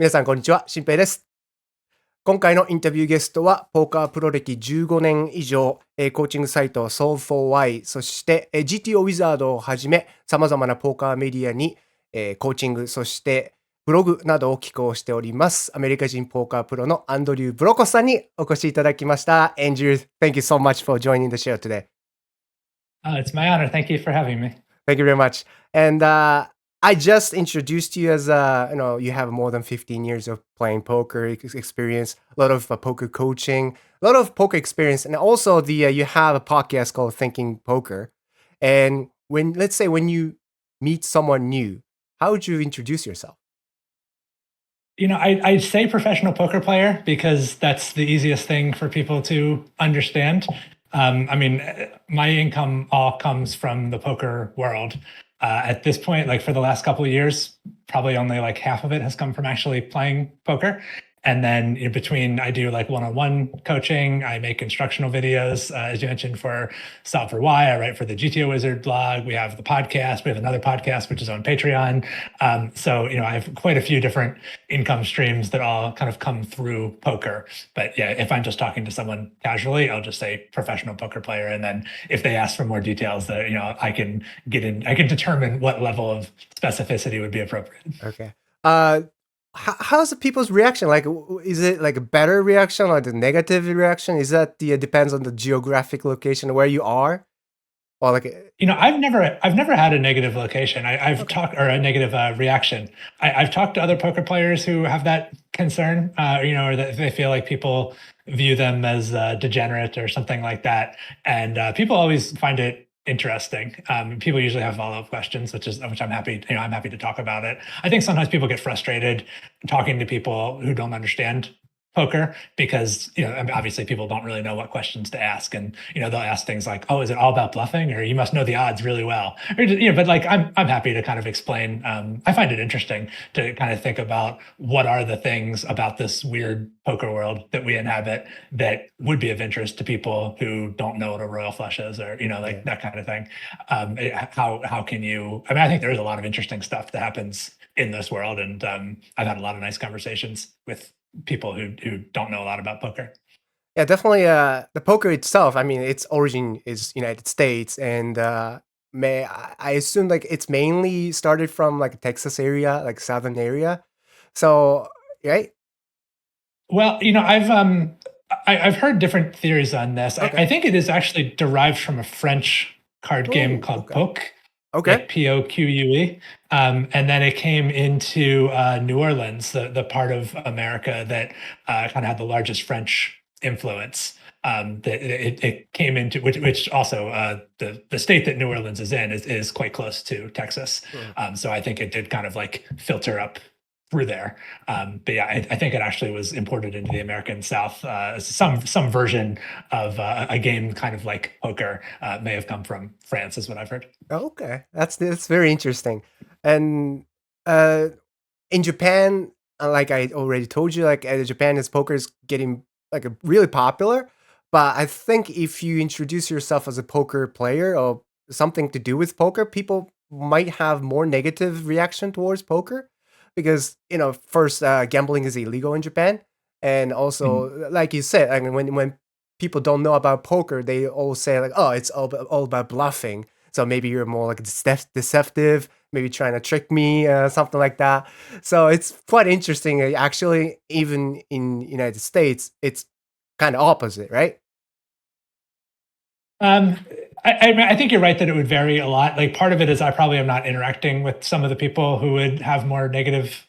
皆さん、こんにちは。新平です。今回のインタビューゲストは、ポーカープロ歴15年以上、コーチングサイト Solve4Y、そして、GTOWizard をはじめ、様々なポーカーメディアに、コーチング、そしてブログなどを寄稿しております。アメリカ人ポーカープロのアンドリュー・ブロコスさんにお越しいただきました。Andrew, thank you so much for joining the show today. It's my honor. Thank you for having me. Thank you very much. And I just introduced you as you have more than 15 years of playing poker experience, a lot of poker coaching, a lot of poker experience, and also you have a podcast called Thinking Poker. And let's say when you meet someone new, how would you introduce yourself? I'd say professional poker player because that's the easiest thing for people to understand. My income all comes from the poker world. At this point, like for the last couple of years, probably only like half of it has come from actually playing poker. And then in between, I do like one-on-one coaching. I make instructional videos, as you mentioned, for Solve4Y. I write for the GTOWizard blog. We have the podcast. We have another podcast, which is on Patreon. So I have quite a few different income streams that all kind of come through poker. But yeah, if I'm just talking to someone casually, I'll just say professional poker player. And then if they ask for more details, I can determine what level of specificity would be appropriate. Okay. How's the people's reaction? Like, is it like a better reaction or the negative reaction? Is that depends on the geographic location where you are, or like? I've never had a negative location. I've talked or a negative reaction. I've talked to other poker players who have that concern, or that they feel like people view them as degenerate or something like that, and people always find it interesting. People usually have follow-up questions, which I'm happy. I'm happy to talk about it. I think sometimes people get frustrated talking to people who don't understand poker because obviously people don't really know what questions to ask, and they'll ask things like, "Oh, is it all about bluffing?" or "You must know the odds really well." Or, but like I'm happy to kind of explain. I find it interesting to kind of think about what are the things about this weird poker world that we inhabit that would be of interest to people who don't know what a royal flush is, or that kind of thing. How can you? I think there is a lot of interesting stuff that happens in this world, and I've had a lot of nice conversations with people who don't know a lot about poker. Yeah, definitely. The poker itself, its origin is United States, and I assume like it's mainly started from like Texas area, like southern area. So, right? Well, I've heard different theories on this. Okay. I think it is actually derived from a French card game called okay. Poke. Okay. Like POQUE. And then it came into New Orleans, the part of America that kind of had the largest French influence. That it came into, which also the state that New Orleans is in is quite close to Texas. So I think it did kind of like filter up through there. But yeah, I think it actually was imported into the American South. Some version of a game kind of like poker may have come from France, is what I've heard. Okay, that's very interesting. And in Japan, like I already told you, like Japan is poker is getting like really popular. But I think if you introduce yourself as a poker player or something to do with poker, people might have more negative reaction towards poker because first gambling is illegal in Japan, and also like you said, I mean when people don't know about poker, they all say like, oh, it's all about bluffing. So maybe you're more like deceptive, maybe trying to trick me, something like that. So it's quite interesting. Actually, even in United States, it's kind of opposite, right? I think you're right that it would vary a lot. Like part of it is I probably am not interacting with some of the people who would have more negative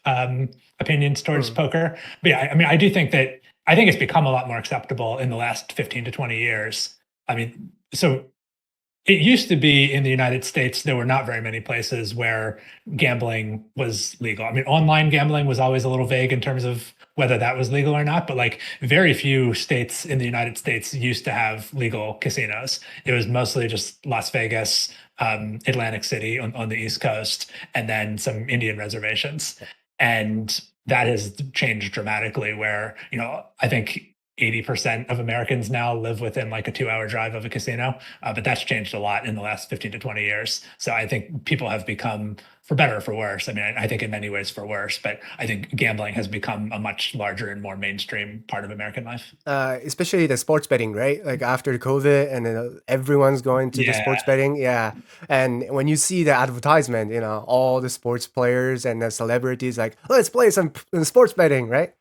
opinions towards poker. But yeah, I do think that I think it's become a lot more acceptable in the last 15 to 20 years. So it used to be in the United States, there were not very many places where gambling was legal. Online gambling was always a little vague in terms of whether that was legal or not, but like very few states in the United States used to have legal casinos. It was mostly just Las Vegas, Atlantic City on the East Coast, and then some Indian reservations. And that has changed dramatically where, I think 80% of Americans now live within like a 2-hour drive of a casino. But that's changed a lot in the last 15 to 20 years. So I think people have become, for better or for worse, I mean, I think in many ways for worse, but I think gambling has become a much larger and more mainstream part of American life. Especially the sports betting, right? Like after COVID and then everyone's going to the sports betting. Yeah. And when you see the advertisement, all the sports players and the celebrities like, let's play some sports betting, right?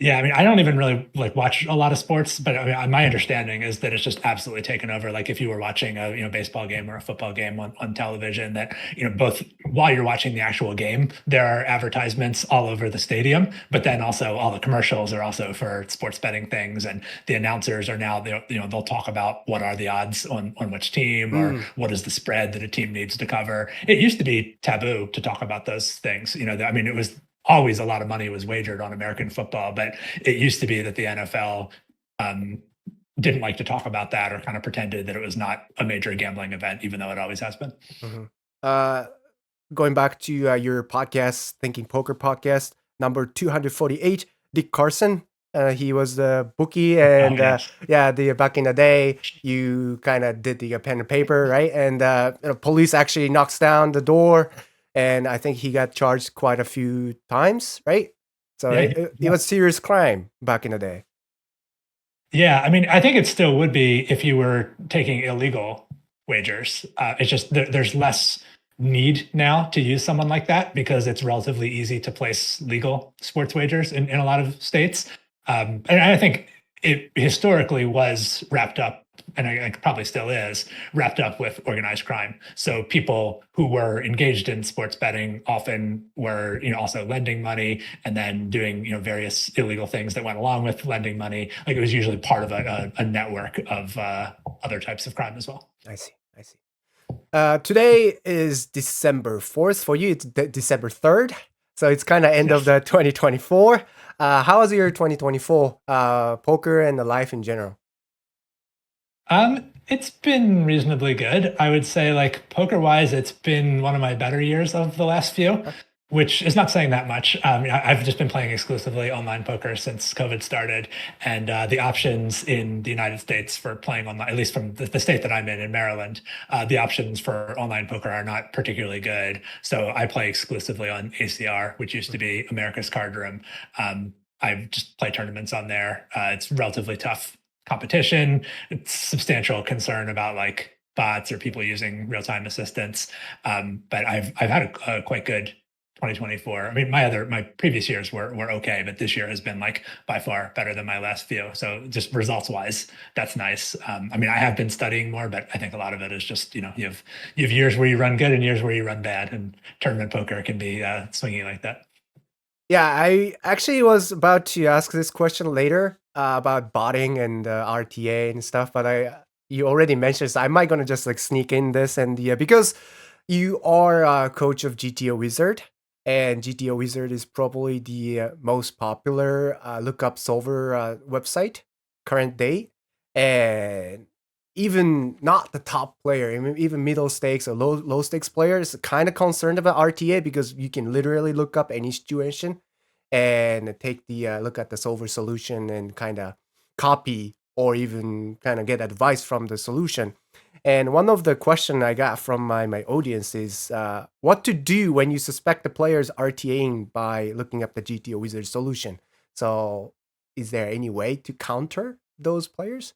Yeah, I mean, I don't even really like watch a lot of sports, but I mean, my understanding is that it's just absolutely taken over. Like if you were watching a baseball game or a football game on television, that both while you're watching the actual game, there are advertisements all over the stadium, but then also all the commercials are also for sports betting things, and the announcers are now they'll talk about what are the odds on which team or what is the spread that a team needs to cover. It used to be taboo to talk about those things. I mean, it was always a lot of money was wagered on American football, but it used to be that the NFL didn't like to talk about that or kind of pretended that it was not a major gambling event, even though it always has been. Going back to your podcast, Thinking Poker podcast, number 248, Dick Carson. He was the bookie, and back in the day, you kind of did the pen and paper, right? And police actually knocks down the door. And I think he got charged quite a few times, right? So it was serious crime back in the day. Yeah, I mean, I think it still would be if you were taking illegal wagers. It's just there's less need now to use someone like that because it's relatively easy to place legal sports wagers in a lot of states. And I think it historically was wrapped up, and I probably still is, wrapped up with organized crime. So people who were engaged in sports betting often were, also lending money and then doing, various illegal things that went along with lending money. Like it was usually part of a network of other types of crime as well. I see. Today is December 4th. For you, it's December 3rd. So it's kind of end of the 2024. How was your 2024 poker and the life in general? It's been reasonably good. I would say, like poker-wise, it's been one of my better years of the last few, which is not saying that much. I've just been playing exclusively online poker since COVID started, and the options in the United States for playing online, at least from the state that I'm in Maryland, the options for online poker are not particularly good. So I play exclusively on ACR, which used to be America's Card Room. I just play tournaments on there. It's relatively tough competition. It's substantial concern about like bots or people using real-time assistance. But I've had a quite good 2024. I mean, my previous years were okay, but this year has been like by far better than my last few. So just results wise, that's nice. I mean, I have been studying more, but I think a lot of it is just, you have years where you run good and years where you run bad, and tournament poker can be swingy like that. Yeah, I actually was about to ask this question later about botting and RTA and stuff, but you already mentioned, so I might gonna just like sneak in this and because you are a coach of GTOWizard, and GTOWizard is probably the most popular lookup solver website current day, and even not the top player, even middle stakes or low stakes players, kind of concerned about RTA because you can literally look up any situation and take the look at the solver solution and kind of copy or even kind of get advice from the solution. And one of the question I got from my audience is what to do when you suspect the player's RTAing by looking up the GTOWizard solution. So is there any way to counter those players?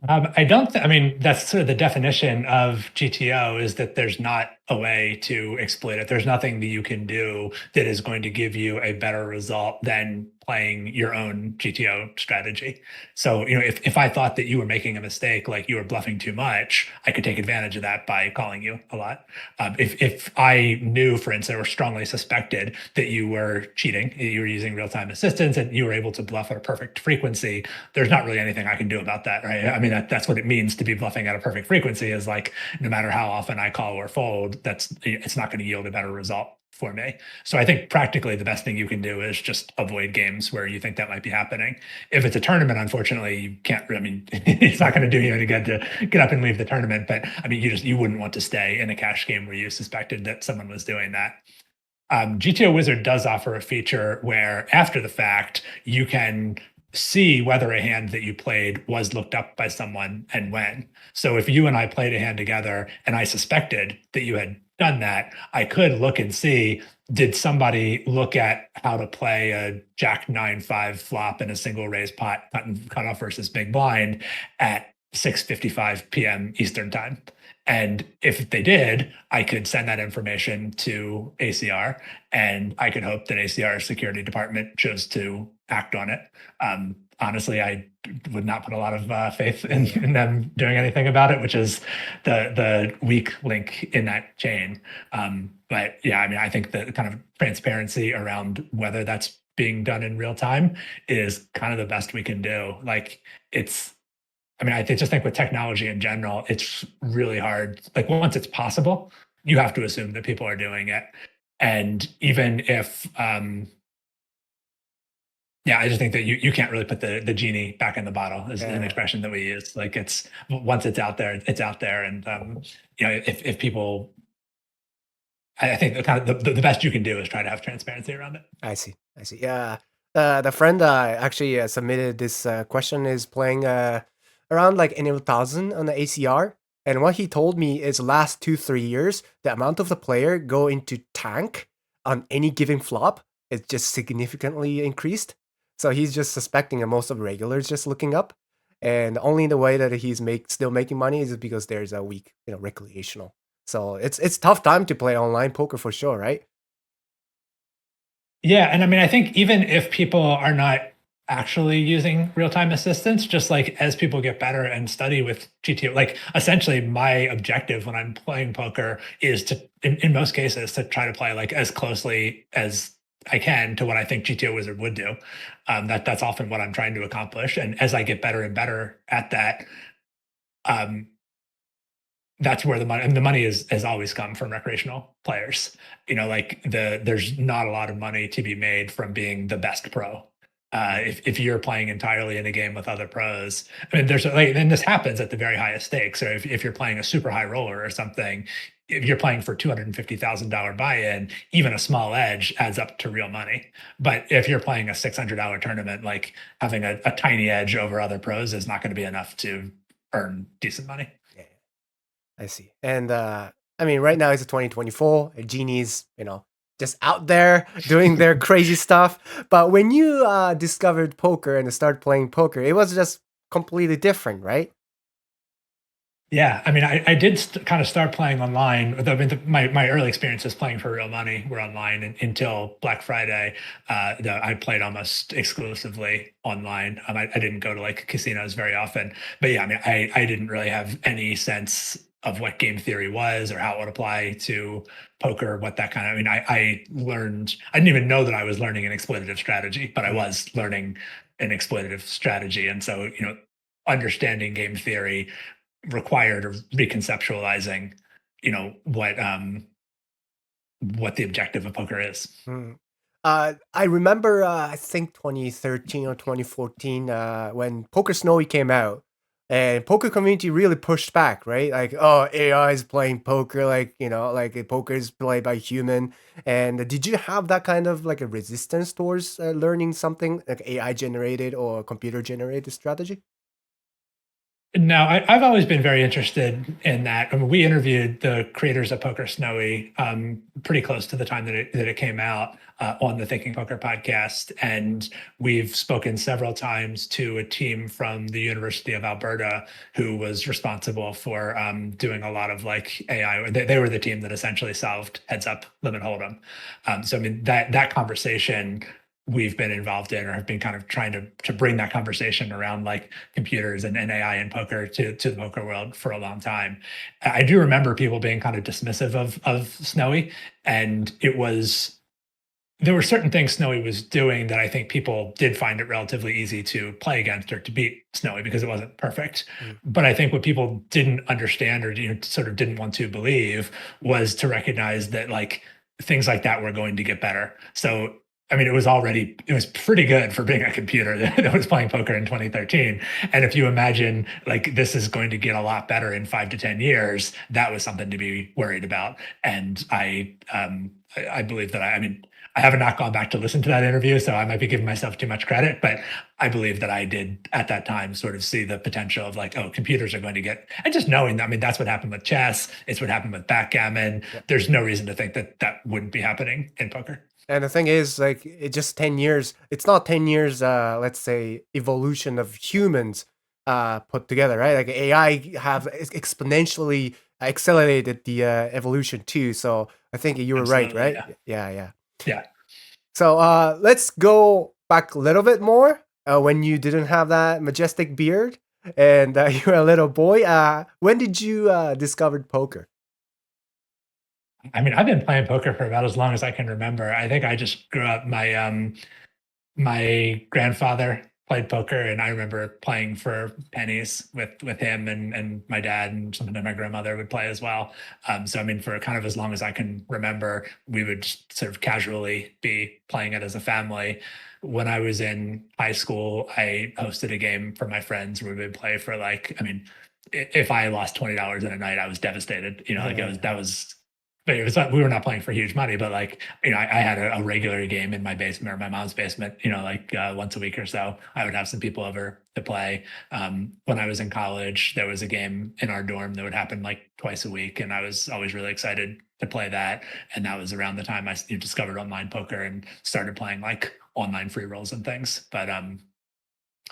I mean, that's sort of the definition of GTO, is that there's not a way to exploit it. There's nothing that you can do that is going to give you a better result than playing your own GTO strategy. So, if I thought that you were making a mistake, like you were bluffing too much, I could take advantage of that by calling you a lot. If I knew, for instance, or strongly suspected that you were cheating, you were using real-time assistance, and you were able to bluff at a perfect frequency, there's not really anything I can do about that, right? I mean, that's what it means to be bluffing at a perfect frequency, is like, no matter how often I call or fold, it's not going to yield a better result for me. So I think practically the best thing you can do is just avoid games where you think that might be happening. If it's a tournament, unfortunately, you can't, I mean, it's not going to do you any good to get up and leave the tournament. But I mean, you wouldn't want to stay in a cash game where you suspected that someone was doing that. GTOWizard does offer a feature where after the fact, you can see whether a hand that you played was looked up by someone and when. So if you and I played a hand together and I suspected that you had done that, I could look and see, did somebody look at how to play a Jack 9-5 flop in a single raise pot cut off versus big blind at 6:55 p.m. Eastern time? And if they did, I could send that information to ACR, and I could hope that ACR's security department chose to act on it. Honestly, I would not put a lot of faith in them doing anything about it, which is the weak link in that chain. But yeah, I mean, I think the kind of transparency around whether that's being done in real time is kind of the best we can do. Like I just think with technology in general, it's really hard. Like once it's possible, you have to assume that people are doing it. And even if, I just think that you can't really put the genie back in the bottle is an expression that we use. Like once it's out there, it's out there. And, if people, I think the best you can do is try to have transparency around it. I see. Yeah. The friend actually submitted this question is playing around like an 1,000 on the ACR. And what he told me is last 2-3 years, the amount of the player go into tank on any given flop is just significantly increased. So he's just suspecting that most of regulars just looking up. And only the way that he's still making money is because there's a weak, recreational. So it's tough time to play online poker for sure, right? Yeah. And I think even if people are not actually using real-time assistance, just like as people get better and study with GTO, like essentially my objective when I'm playing poker is to, in most cases, to try to play like as closely as I can to what I think GTOWizard would do. That's often what I'm trying to accomplish. And as I get better and better at that, that's where the money has always come from recreational players. There's not a lot of money to be made from being the best pro. If you're playing entirely in a game with other pros, and this happens at the very highest stakes. Or if you're playing a super high roller or something, if you're playing for $250,000 buy-in, even a small edge adds up to real money. But if you're playing a $600 tournament, like having a tiny edge over other pros is not going to be enough to earn decent money. Yeah, I see. And right now it's 2024. Genie's, just out there doing their crazy stuff. But when you discovered poker and started playing poker, it was just completely different, right? Yeah, I did kind of start playing online. My early experiences playing for real money were online until Black Friday. I played almost exclusively online. I didn't go to like casinos very often. But yeah, I didn't really have any sense of what game theory was or how it would apply to poker, what that kind of, I learned, I didn't even know that I was learning an exploitative strategy, but I was learning an exploitative strategy. And so, understanding game theory required reconceptualizing, what the objective of poker is. I remember, I think 2013 or 2014, when Poker Snowy came out, and poker community really pushed back, right? Like, oh, AI is playing poker, like poker is played by human. And did you have that kind of like a resistance towards learning something like AI generated or computer generated strategy? No, I've always been very interested in that. We interviewed the creators of Poker Snowy pretty close to the time that it came out on the Thinking Poker podcast, and we've spoken several times to a team from the University of Alberta who was responsible for doing a lot of like AI. They were the team that essentially solved Heads Up Limit Hold'em. So that conversation we've been involved in, or have been kind of trying to bring that conversation around like computers and AI and poker to the poker world for a long time. I do remember people being kind of dismissive of Snowy, and there were certain things Snowy was doing that I think people did find it relatively easy to play against or to beat Snowy because it wasn't perfect. But I think what people didn't understand or sort of didn't want to believe was to recognize that like things like that were going to get better. So it was pretty good for being a computer that was playing poker in 2013. And if you imagine like this is going to get a lot better in 5 to 10 years, that was something to be worried about. And I I believe that I mean, I have not gone back to listen to that interview, so I might be giving myself too much credit, but I believe that I did at that time sort of see the potential of like, oh, computers are going to get, and just knowing that, I mean, that's what happened with chess. It's what happened with backgammon. Yeah. There's no reason to think that that wouldn't be happening in poker. And the thing is, like, it just 10 years. It's not 10 years, let's say, evolution of humans put together, right? Like AI have exponentially accelerated the evolution too. So I think you were right, Absolutely, right? Yeah. Yeah. So let's go back a little bit more when you didn't have that majestic beard and you were a little boy. When did you discover poker? I mean, I've been playing poker for about as long as I can remember. I think I just grew up. My grandfather played poker, and I remember playing for pennies with him and my dad, and sometimes my grandmother would play as well. So I mean, for kind of as long as I can remember, we would just sort of casually be playing it as a family. When I was in high school, I hosted a game for my friends where we would play for like, I mean, if I lost $20 in a night, I was devastated. You know, like that was. But it was not, we were not playing for huge money, but like, you know, I had a regular game in my basement or my mom's basement, you know, like once a week or so. I would have some people over to play. When I was in college, there was a game in our dorm that would happen like twice a week, and I was always really excited to play that. And that was around the time I discovered online poker and started playing like online free rolls and things. But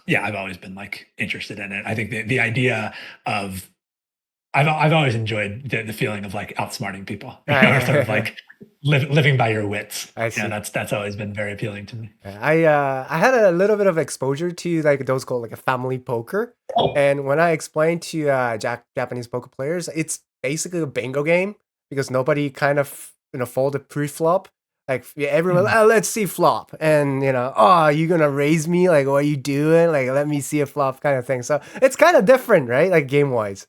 yeah, I've always been like interested in it. I think the idea of I've always enjoyed the feeling of like outsmarting people, you know, or sort of like living by your wits. I see. You know, that's always been very appealing to me. I had a little bit of exposure to like those called like a family poker, and when I explained to Japanese poker players, it's basically a bingo game because nobody kind of folded pre-flop. Like everyone, let's see flop, and oh, you gonna raise me? Like, what are you doing? Like, let me see a flop, kind of thing. So it's kind of different, right? Like game wise.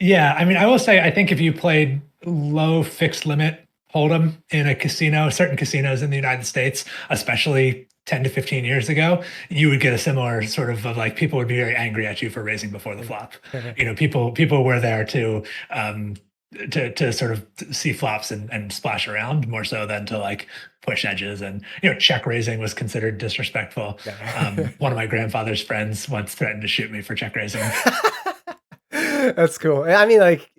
Yeah, I mean, I will say, I think if you played low fixed limit hold'em in a casino, certain casinos in the United States, especially 10 to 15 years ago, you would get a similar sort of like people would be very angry at you for raising before the flop. You know, people were there to sort of see flops and splash around more so than to like push edges, and check raising was considered disrespectful. One of my grandfather's friends once threatened to shoot me for check raising. That's cool. I mean, like,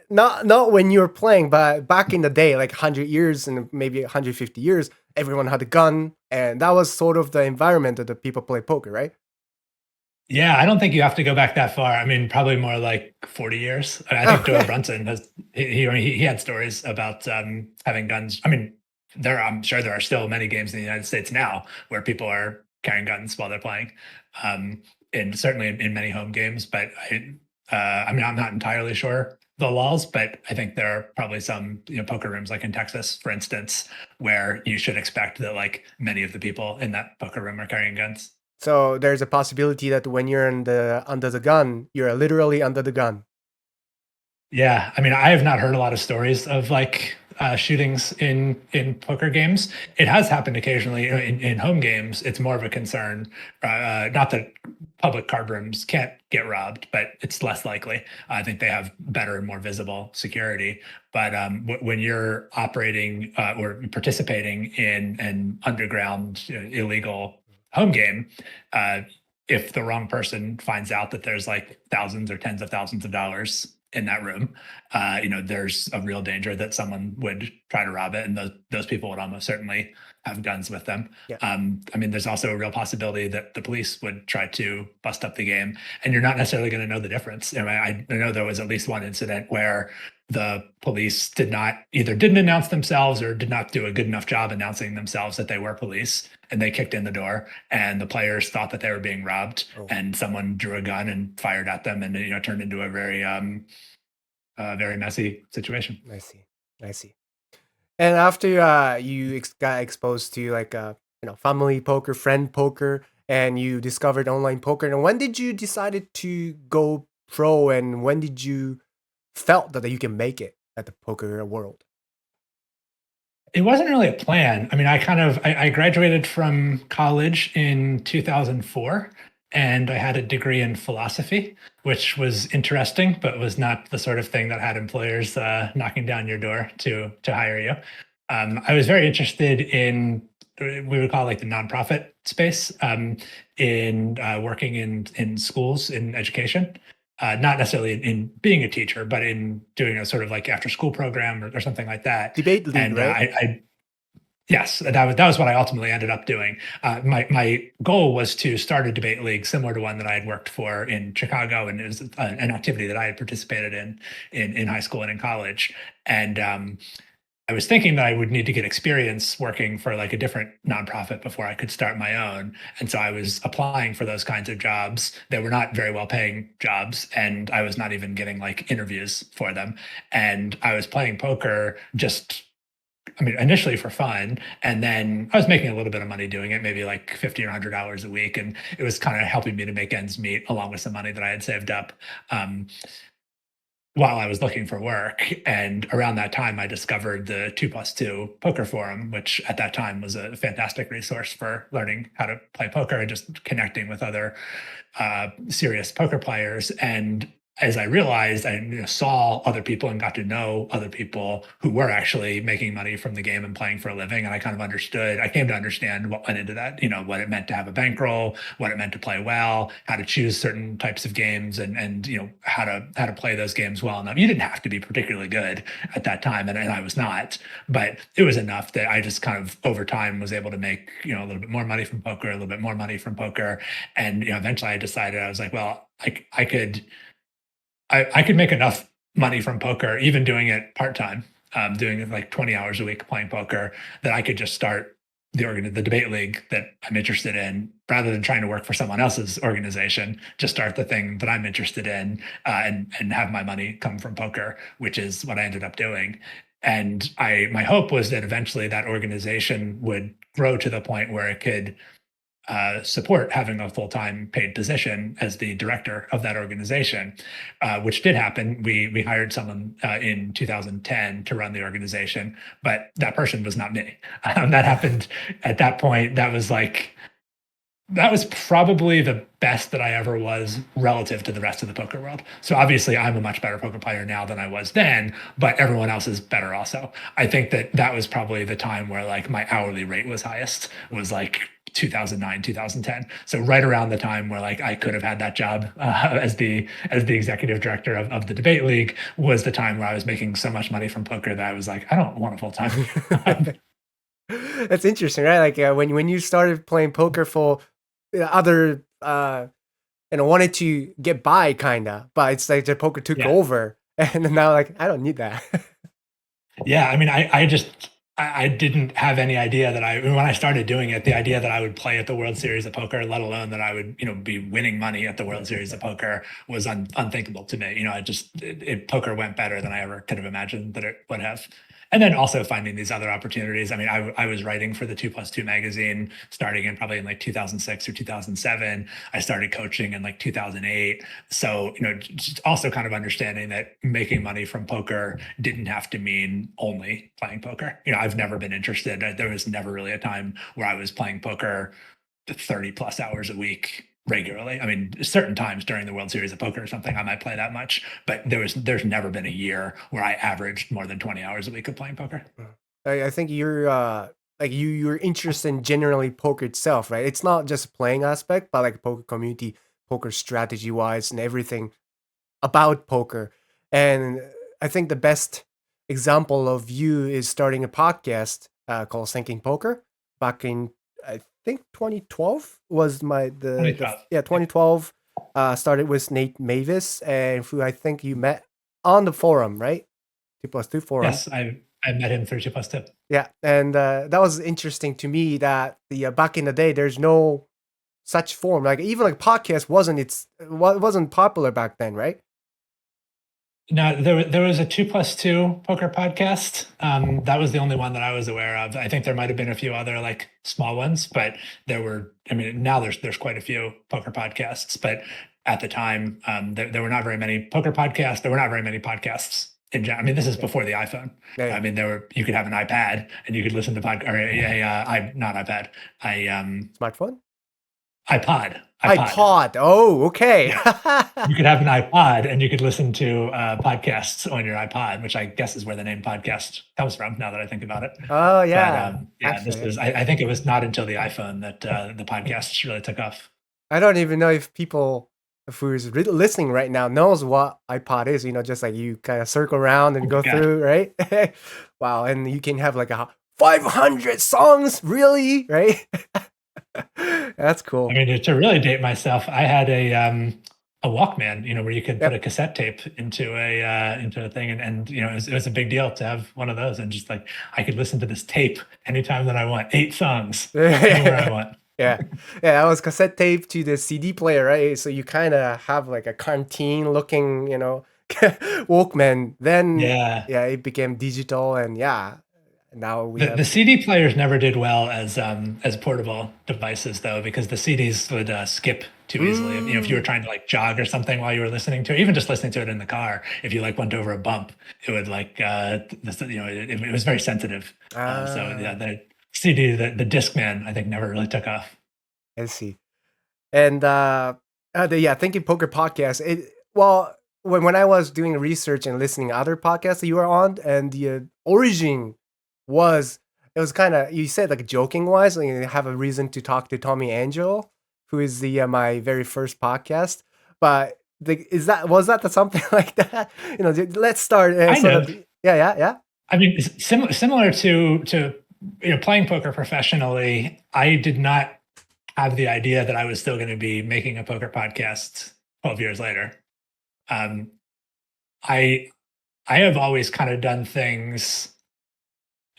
not when you were playing, but back in the day, like 100 years and maybe 150 years, everyone had a gun, and that was sort of the environment that the people play poker, right? Yeah, I don't think you have to go back that far. I mean, probably more like 40 years. I think Doyle Brunson he had stories about having guns. I mean, I'm sure there are still many games in the United States now where people are carrying guns while they're playing, and certainly in many home games. But I mean, I'm not entirely sure the laws, but I think there are probably some poker rooms, like in Texas, for instance, where you should expect that like many of the people in that poker room are carrying guns. So there's a possibility that when you're under the gun, you're literally under the gun. Yeah, I mean, I have not heard a lot of stories of like shootings in poker games. It has happened occasionally in home games. It's more of a concern. Not that public card rooms can't get robbed, but it's less likely. I think they have better and more visible security. But when you're operating or participating in an underground illegal home game, if the wrong person finds out that there's like thousands or tens of thousands of dollars in that room, there's a real danger that someone would try to rob it, and those people would almost certainly have guns with them. Yeah. I mean, there's also a real possibility that the police would try to bust up the game, and you're not necessarily going to know the difference. I know there was at least one incident where the police didn't announce themselves or did not do a good enough job announcing themselves that they were police, and they kicked in the door, and the players thought that they were being robbed, and someone drew a gun and fired at them, and it turned into a very very messy situation. I see. And after you got exposed to like family poker, friend poker, and you discovered online poker, and when did you decided to go pro, and when did you felt that you can make it at the poker world? It wasn't really a plan. I mean, I graduated from college in 2004, and I had a degree in philosophy, which was interesting, but was not the sort of thing that had employers knocking down your door to hire you. I was very interested in, we would call it like the nonprofit space, in working in schools, in education. Not necessarily in being a teacher, but in doing a sort of like after school program or something like that. Debate league, And right? yes, that was what I ultimately ended up doing. My goal was to start a debate league similar to one that I had worked for in Chicago, and it was an activity that I had participated in high school and in college. And I was thinking that I would need to get experience working for like a different nonprofit before I could start my own. And so I was applying for those kinds of jobs. They were not very well paying jobs, and I was not even getting like interviews for them. And I was playing poker just, I mean, initially for fun, and then I was making a little bit of money doing it, maybe like 50 or $100 a week, and it was kind of helping me to make ends meet, along with some money that I had saved up while I was looking for work. And around that time, I discovered the 2+2 poker forum, which at that time was a fantastic resource for learning how to play poker and just connecting with other serious poker players. And as I realized, I saw other people and got to know other people who were actually making money from the game and playing for a living. And I kind of understood, I came to understand what went into that, what it meant to have a bankroll, what it meant to play well, how to choose certain types of games, and how to play those games well enough. You didn't have to be particularly good at that time, and I was not, but it was enough that I just kind of over time was able to make a little bit more money from poker, a little bit more money from poker. And eventually I decided, I was like, well, I could make enough money from poker, even doing it part-time, doing it like 20 hours a week playing poker, that I could just start the debate league that I'm interested in, rather than trying to work for someone else's organization. Just start the thing that I'm interested in, and have my money come from poker, which is what I ended up doing. And my hope was that eventually that organization would grow to the point where it could support having a full-time paid position as the director of that organization, which did happen. We hired someone in 2010 to run the organization, but that person was not me. That happened at that point. That was probably the best that I ever was relative to the rest of the poker world. So obviously I'm a much better poker player now than I was then, but everyone else is better also. I think that was probably the time where like my hourly rate was highest, was like 2009, 2010. So right around the time where like I could have had that job as the executive director of the debate league, was the time where I was making so much money from poker that I was like, I don't want a full-time. That's interesting, right? Like when you started playing poker for other wanted to get by kinda, but it's like the poker took over, and then now like I don't need that. Yeah, I mean, I didn't have any idea that when I started doing it, the idea that I would play at the World Series of Poker, let alone that I would, be winning money at the World Series of Poker, was unthinkable to me. Poker went better than I ever could have imagined that it would have. And then also finding these other opportunities. I mean, I was writing for the 2+2 magazine starting in probably in like 2006 or 2007. I started coaching in like 2008. So, just also kind of understanding that making money from poker didn't have to mean only playing poker. I've never been interested. There was never really a time where I was playing poker 30 plus hours a week regularly. I mean, certain times during the World Series of Poker or something, I might play that much, but there's never been a year where I averaged more than 20 hours a week of playing poker. I think you're like you're interested in generally poker itself, right? It's not just playing aspect, but like poker community, poker strategy wise, and everything about poker. And I think the best example of you is starting a podcast called Thinking Poker back in I think 2012 was the 2012 started with Nate Mavis, and who I think you met on the forum, right? 2+2 forum. Yes, I met him through 2+2. Yeah, and that was interesting to me that the back in the day there's no such form, like even like podcast wasn't popular back then, right? No, there was a 2+2 poker podcast. That was the only one that I was aware of. I think there might have been a few other like small ones, but there were. I mean, now there's quite a few poker podcasts, but at the time, there were not very many poker podcasts. There were not very many podcasts in general. I mean, this is before the iPhone. Yeah. I mean, you could have an iPad and you could listen to not iPad, Smartphone. iPod. iPod. Oh, okay. You could have an iPod and you could listen to podcasts on your iPod, which I guess is where the name podcast comes from. Now that I think about it. Oh, But yeah. yeah, Actually, I think it was not until the iPhone that the podcasts really took off. I don't even know if people who's listening right now knows what iPod is. Just like you kind of circle around and Oh go my God. through, right? Wow, and you can have like 500 songs, really, right? That's cool. I mean, to really date myself, I had a Walkman, where you could put Yep. a cassette tape into a thing, and it was a big deal to have one of those, and just like I could listen to this tape anytime that I want, 8 songs anywhere I want. Yeah, that was cassette tape to the CD player, right? So you kind of have like a canteen looking, Walkman. Then Yeah. it became digital, and now we The have. CD players never did well as portable devices, though, because the CDs would skip too easily. If you were trying to like jog or something while you were listening to it, even just listening to it in the car, if you like went over a bump, it would like it was very sensitive. So yeah, the CD, the Discman, I think never really took off. I see. And the Thinking Poker podcast. When I was doing research and listening to other podcasts that you were on, and the origin it was kind of, you said like joking wise, like you have a reason to talk to Tommy Angelo, who is the my very first podcast. But was that something like that? Let's start. Kind of. Yeah. I mean, similar to playing poker professionally, I did not have the idea that I was still going to be making a poker podcast 12 years later. I have always kind of done things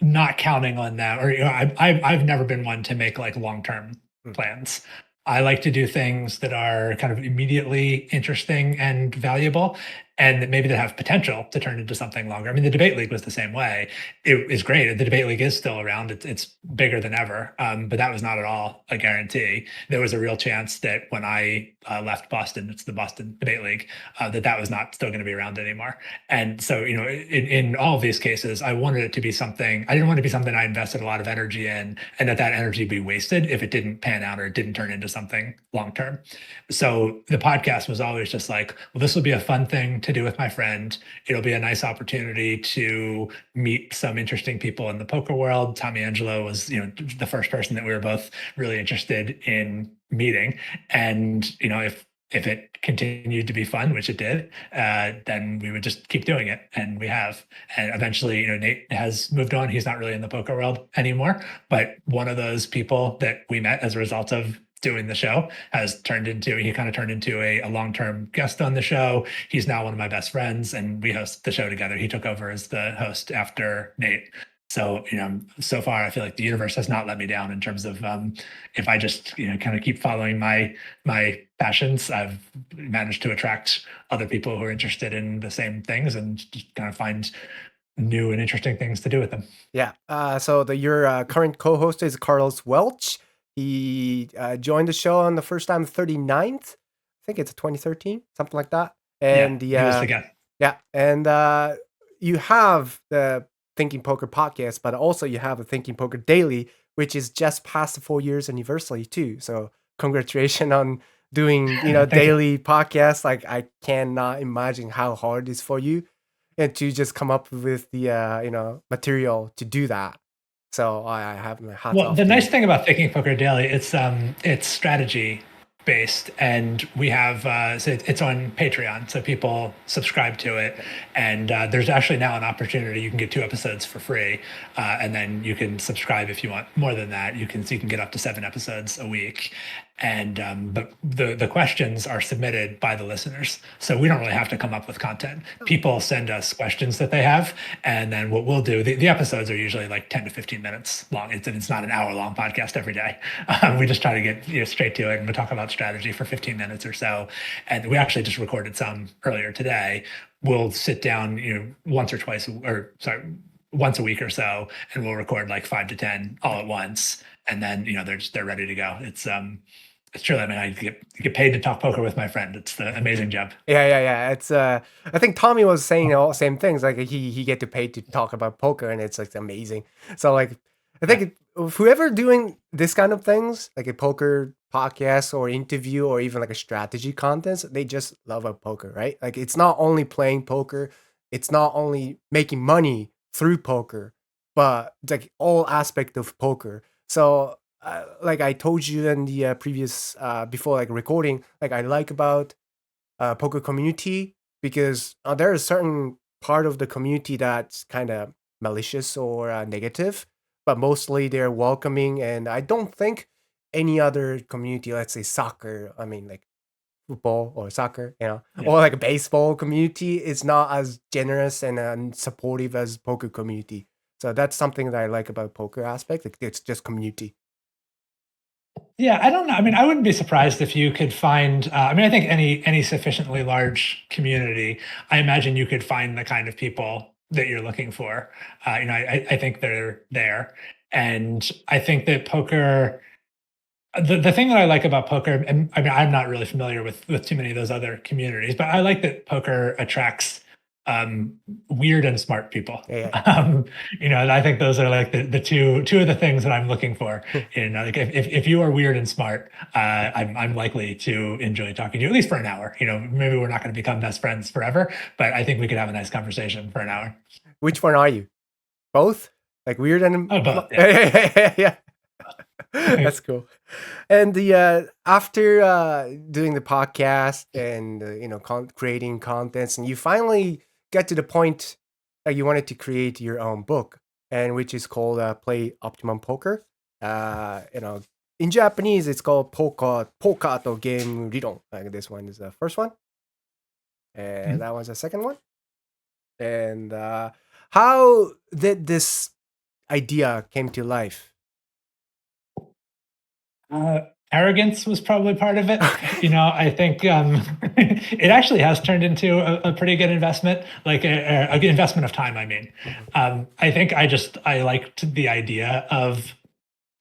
not counting on them, or I've never been one to make like long-term plans. I like to do things that are kind of immediately interesting and valuable, and that maybe that have potential to turn into something longer. I mean, the debate league was the same way. It is great. The debate league is still around. It's bigger than ever, but that was not at all a guarantee. There was a real chance that when I left Boston, it's the Boston Debate League, that was not still going to be around anymore. And so, in all of these cases, I wanted it to be something. I didn't want it to be something I invested a lot of energy in, and that energy be wasted if it didn't pan out or it didn't turn into something long term. So the podcast was always just like, well, this will be a fun thing to do with my friend. It'll be a nice opportunity to meet some interesting people in the poker world. Tommy Angelo was, the first person that we were both really interested in meeting. And, if it continued to be fun, which it did, then we would just keep doing it. And we have. And eventually, Nate has moved on. He's not really in the poker world anymore. But one of those people that we met as a result of doing the show he kind of turned into a long-term guest on the show. He's now one of my best friends, and we host the show together. He took over as the host after Nate. So, so far I feel like the universe has not let me down in terms of if I just, kind of keep following my passions, I've managed to attract other people who are interested in the same things and just kind of find new and interesting things to do with them. Yeah. So your current co-host is Carlos Welch. He joined the show on the first time 39th. I think it's 2013, something like that. And he was the guest. Yeah. And you have the Thinking Poker podcast, but also you have a Thinking Poker Daily, which is just past the 4 years anniversary too. So congratulations on doing, daily podcasts. Like I cannot imagine how hard it is for you and to just come up with the, material to do that. So I have my hats off. Well, the nice thing about Thinking Poker Daily, it's strategy based, and we have so it's on Patreon, so people subscribe to it, and there's actually now an opportunity you can get 2 episodes for free, and then you can subscribe if you want more than that. You can get up to 7 episodes a week. And but the questions are submitted by the listeners, so we don't really have to come up with content. People send us questions that they have, and then what we'll do, the episodes are usually like 10 to 15 minutes long. It's not an hour-long podcast every day. We just try to get once to it, and we talk about strategy for 15 minutes or so. And we actually just recorded some earlier today. We'll sit down, once a week or so, and we'll record like 5 to 10 all at once, and then they're ready to go. It's true. I mean, I get paid to talk poker with my friend. It's an amazing job. Yeah. It's I think Tommy was saying all the same things. Like he get to pay to talk about poker, and it's like amazing. So like I think whoever doing this kind of things, like a poker podcast or interview or even like a strategy contents, they just love a poker, right? Like it's not only playing poker, it's not only making money through poker, but it's like all aspect of poker. So like I told you in the previous before like recording, like I like about poker community because there is certain part of the community that's kind of malicious or negative, but mostly they're welcoming. And I don't think any other community, let's say soccer, I mean like football or soccer, Yeah. or like a baseball community is not as generous and supportive as poker community. So that's something that I like about poker aspect. Like it's just community. Yeah, I don't know. I mean, I wouldn't be surprised if you could find. I mean, I think any sufficiently large community, I imagine you could find the kind of people that you're looking for. I think they're there, and I think that poker. The thing that I like about poker, and I mean, I'm not really familiar with too many of those other communities, but I like that poker attracts weird and smart people. Yeah. And I think those are like the two of the things that I'm looking for. Like if you are weird and smart, I'm likely to enjoy talking to you at least for an hour. Maybe we're not going to become best friends forever, but I think we could have a nice conversation for an hour. Which one are you? Both? Like weird and both. Yeah. yeah. That's cool. And the after doing the podcast and creating contents, and you finally get to the point that you wanted to create your own book, and which is called Play Optimum Poker. In Japanese, it's called Poker to Game理論. Like this one is the first one, and that one's the second one. And how did this idea came to life? Arrogance was probably part of it. I think it actually has turned into a pretty good investment, like a good investment of time. I mean, I think I liked the idea of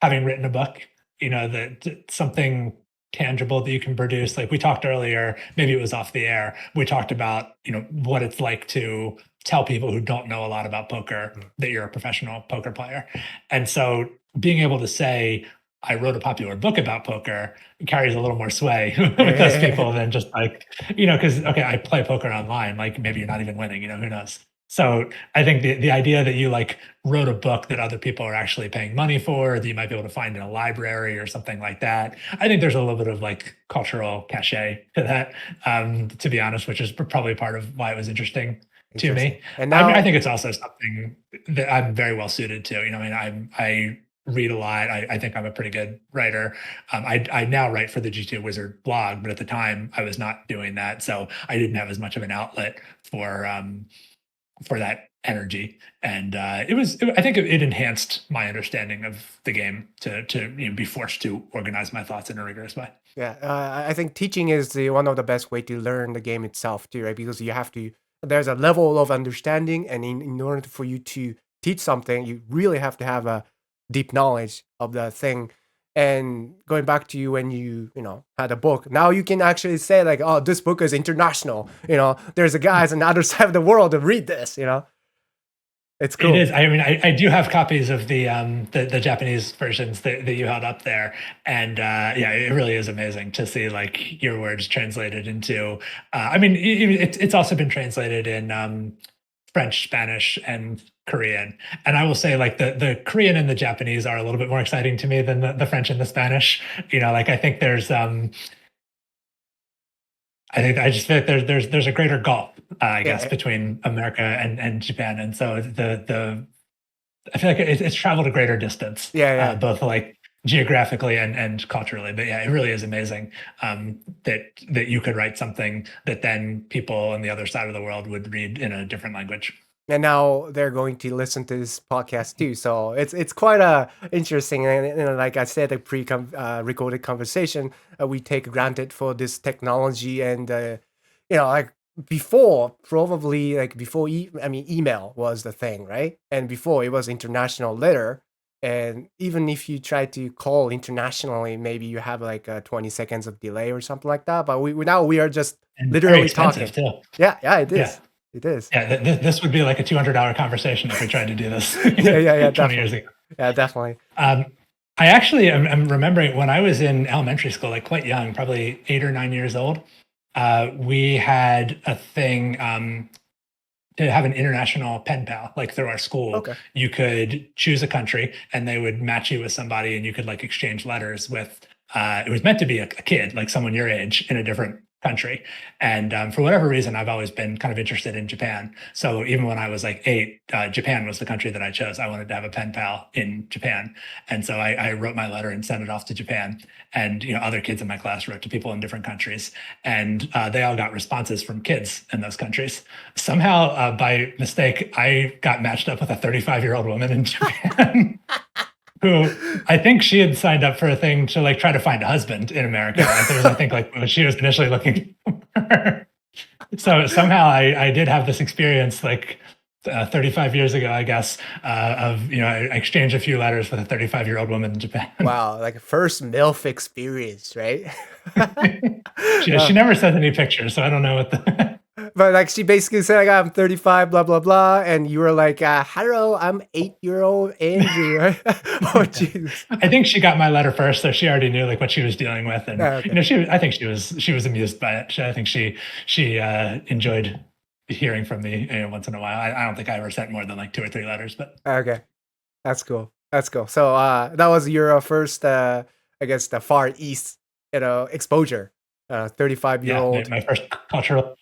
having written a book, that something tangible that you can produce. Like we talked earlier, maybe it was off the air. We talked about, what it's like to tell people who don't know a lot about poker that you're a professional poker player. And so being able to say, I wrote a popular book about poker carries a little more sway with those people than just like, because, okay, I play poker online, like maybe you're not even winning, who knows? So I think the idea that you like wrote a book that other people are actually paying money for, that you might be able to find in a library or something like that. I think there's a little bit of like cultural cachet to that, to be honest, which is probably part of why it was interesting to me. And now I think it's also something that I'm very well suited to. I read a lot. I think I'm a pretty good writer. I now write for the GTOWizard blog, but at the time I was not doing that, so I didn't have as much of an outlet for that energy. And I think it enhanced my understanding of the game to be forced to organize my thoughts in a rigorous way. Yeah, I think teaching is one of the best way to learn the game itself too, right? Because there's a level of understanding, and in order for you to teach something, you really have to have a deep knowledge of the thing. And going back to you when you had a book, now you can actually say like, oh, this book is international. There's a guys on the other side of the world to read this. It's cool. It is. I mean, I do have copies of the Japanese versions that you held up there, and yeah, it really is amazing to see like your words translated into. I mean, it's also been translated in French, Spanish, and Korean. And I will say like the Korean and the Japanese are a little bit more exciting to me than the French and the Spanish. Like I think there's I just feel like there's a greater gulf, I guess, between America and Japan. And so I feel like it's traveled a greater distance, both like geographically and culturally. But yeah, it really is amazing that you could write something that then people on the other side of the world would read in a different language. And now they're going to listen to this podcast too, so it's quite interesting. And like I said, a recorded conversation we take granted for this technology, and like before, probably like before email was the thing, right? And before it was international letter, and even if you try to call internationally, maybe you have like 20 seconds of delay or something like that. But we are just and literally talking. Too. Yeah, it is. Yeah. It is. Yeah, this would be like a $200 conversation if we tried to do this. Yeah, 20 years ago. Yeah, definitely. I I actually am remembering when I was in elementary school, like quite young, probably 8 or 9 years old. We had a thing to have an international pen pal, like through our school. Okay. You could choose a country and they would match you with somebody and you could like exchange letters with, it was meant to be a kid, like someone your age in a different country. And for whatever reason, I've always been kind of interested in Japan. So even when I was like 8, Japan was the country that I chose. I wanted to have a pen pal in Japan. And so I wrote my letter and sent it off to Japan. And other kids in my class wrote to people in different countries. And they all got responses from kids in those countries. Somehow, by mistake, I got matched up with a 35-year-old woman in Japan. Who I think she had signed up for a thing to like try to find a husband in America. I think like she was initially looking for. So somehow I did have this experience like 35 years ago, I guess, of I exchanged a few letters with a 35-year-old woman in Japan. Wow, like first MILF experience, right? She never sent any pictures, so I don't know what the. But like she basically said, like, I'm 35, blah blah blah, and you were like, "Hello, I'm 8-year-old Andrew." Right? Oh, jeez. I think she got my letter first, so she already knew like what she was dealing with, and Okay. I think she was amused by it. I think she enjoyed hearing from me once in a while. I don't think I ever sent more than like 2 or 3 letters, but Okay, that's cool. That's cool. So that was your first, I guess, the Far East, exposure. 35 year yeah, old. my first cultural.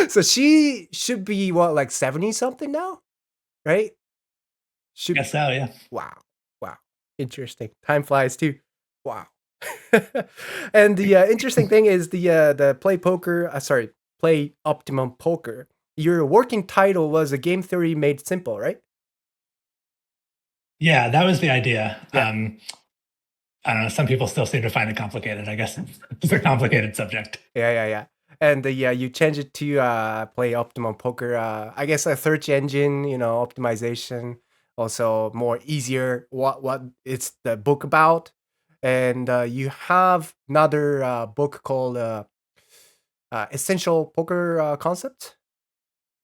So she should be what, like 70 something now, right? Should Guess so, yeah. Wow, wow, interesting. Time flies too. Wow. And the interesting thing is the play optimum poker. Your working title was a game theory made simple, right? Yeah, that was the idea. Yeah. I don't know. Some people still seem to find it complicated. I guess it's a complicated subject. Yeah. And you change it to play optimum poker. I guess a search engine, optimization, also more easier. What it's the book about, and you have another book called Essential Poker Concept.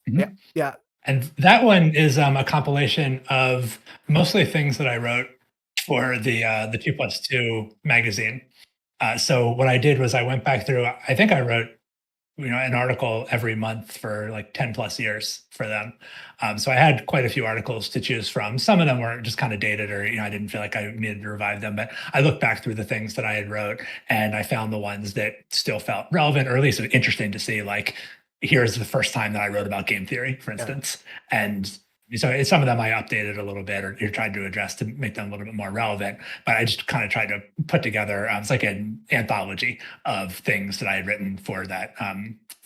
Yeah, Mhm. yeah. And that one is a compilation of mostly things that I wrote for the 2+2 magazine. So what I did was I went back through. I think I wrote an article every month for like 10 plus years for them. So I had quite a few articles to choose from. Some of them were just kind of dated or, I didn't feel like I needed to revive them, but I looked back through the things that I had wrote and I found the ones that still felt relevant or at least interesting to see, like, here's the first time that I wrote about game theory, for Yeah. instance. And so some of them I updated a little bit or tried to address to make them a little bit more relevant. But I just kind of tried to put together it's like an anthology of things that I had written for that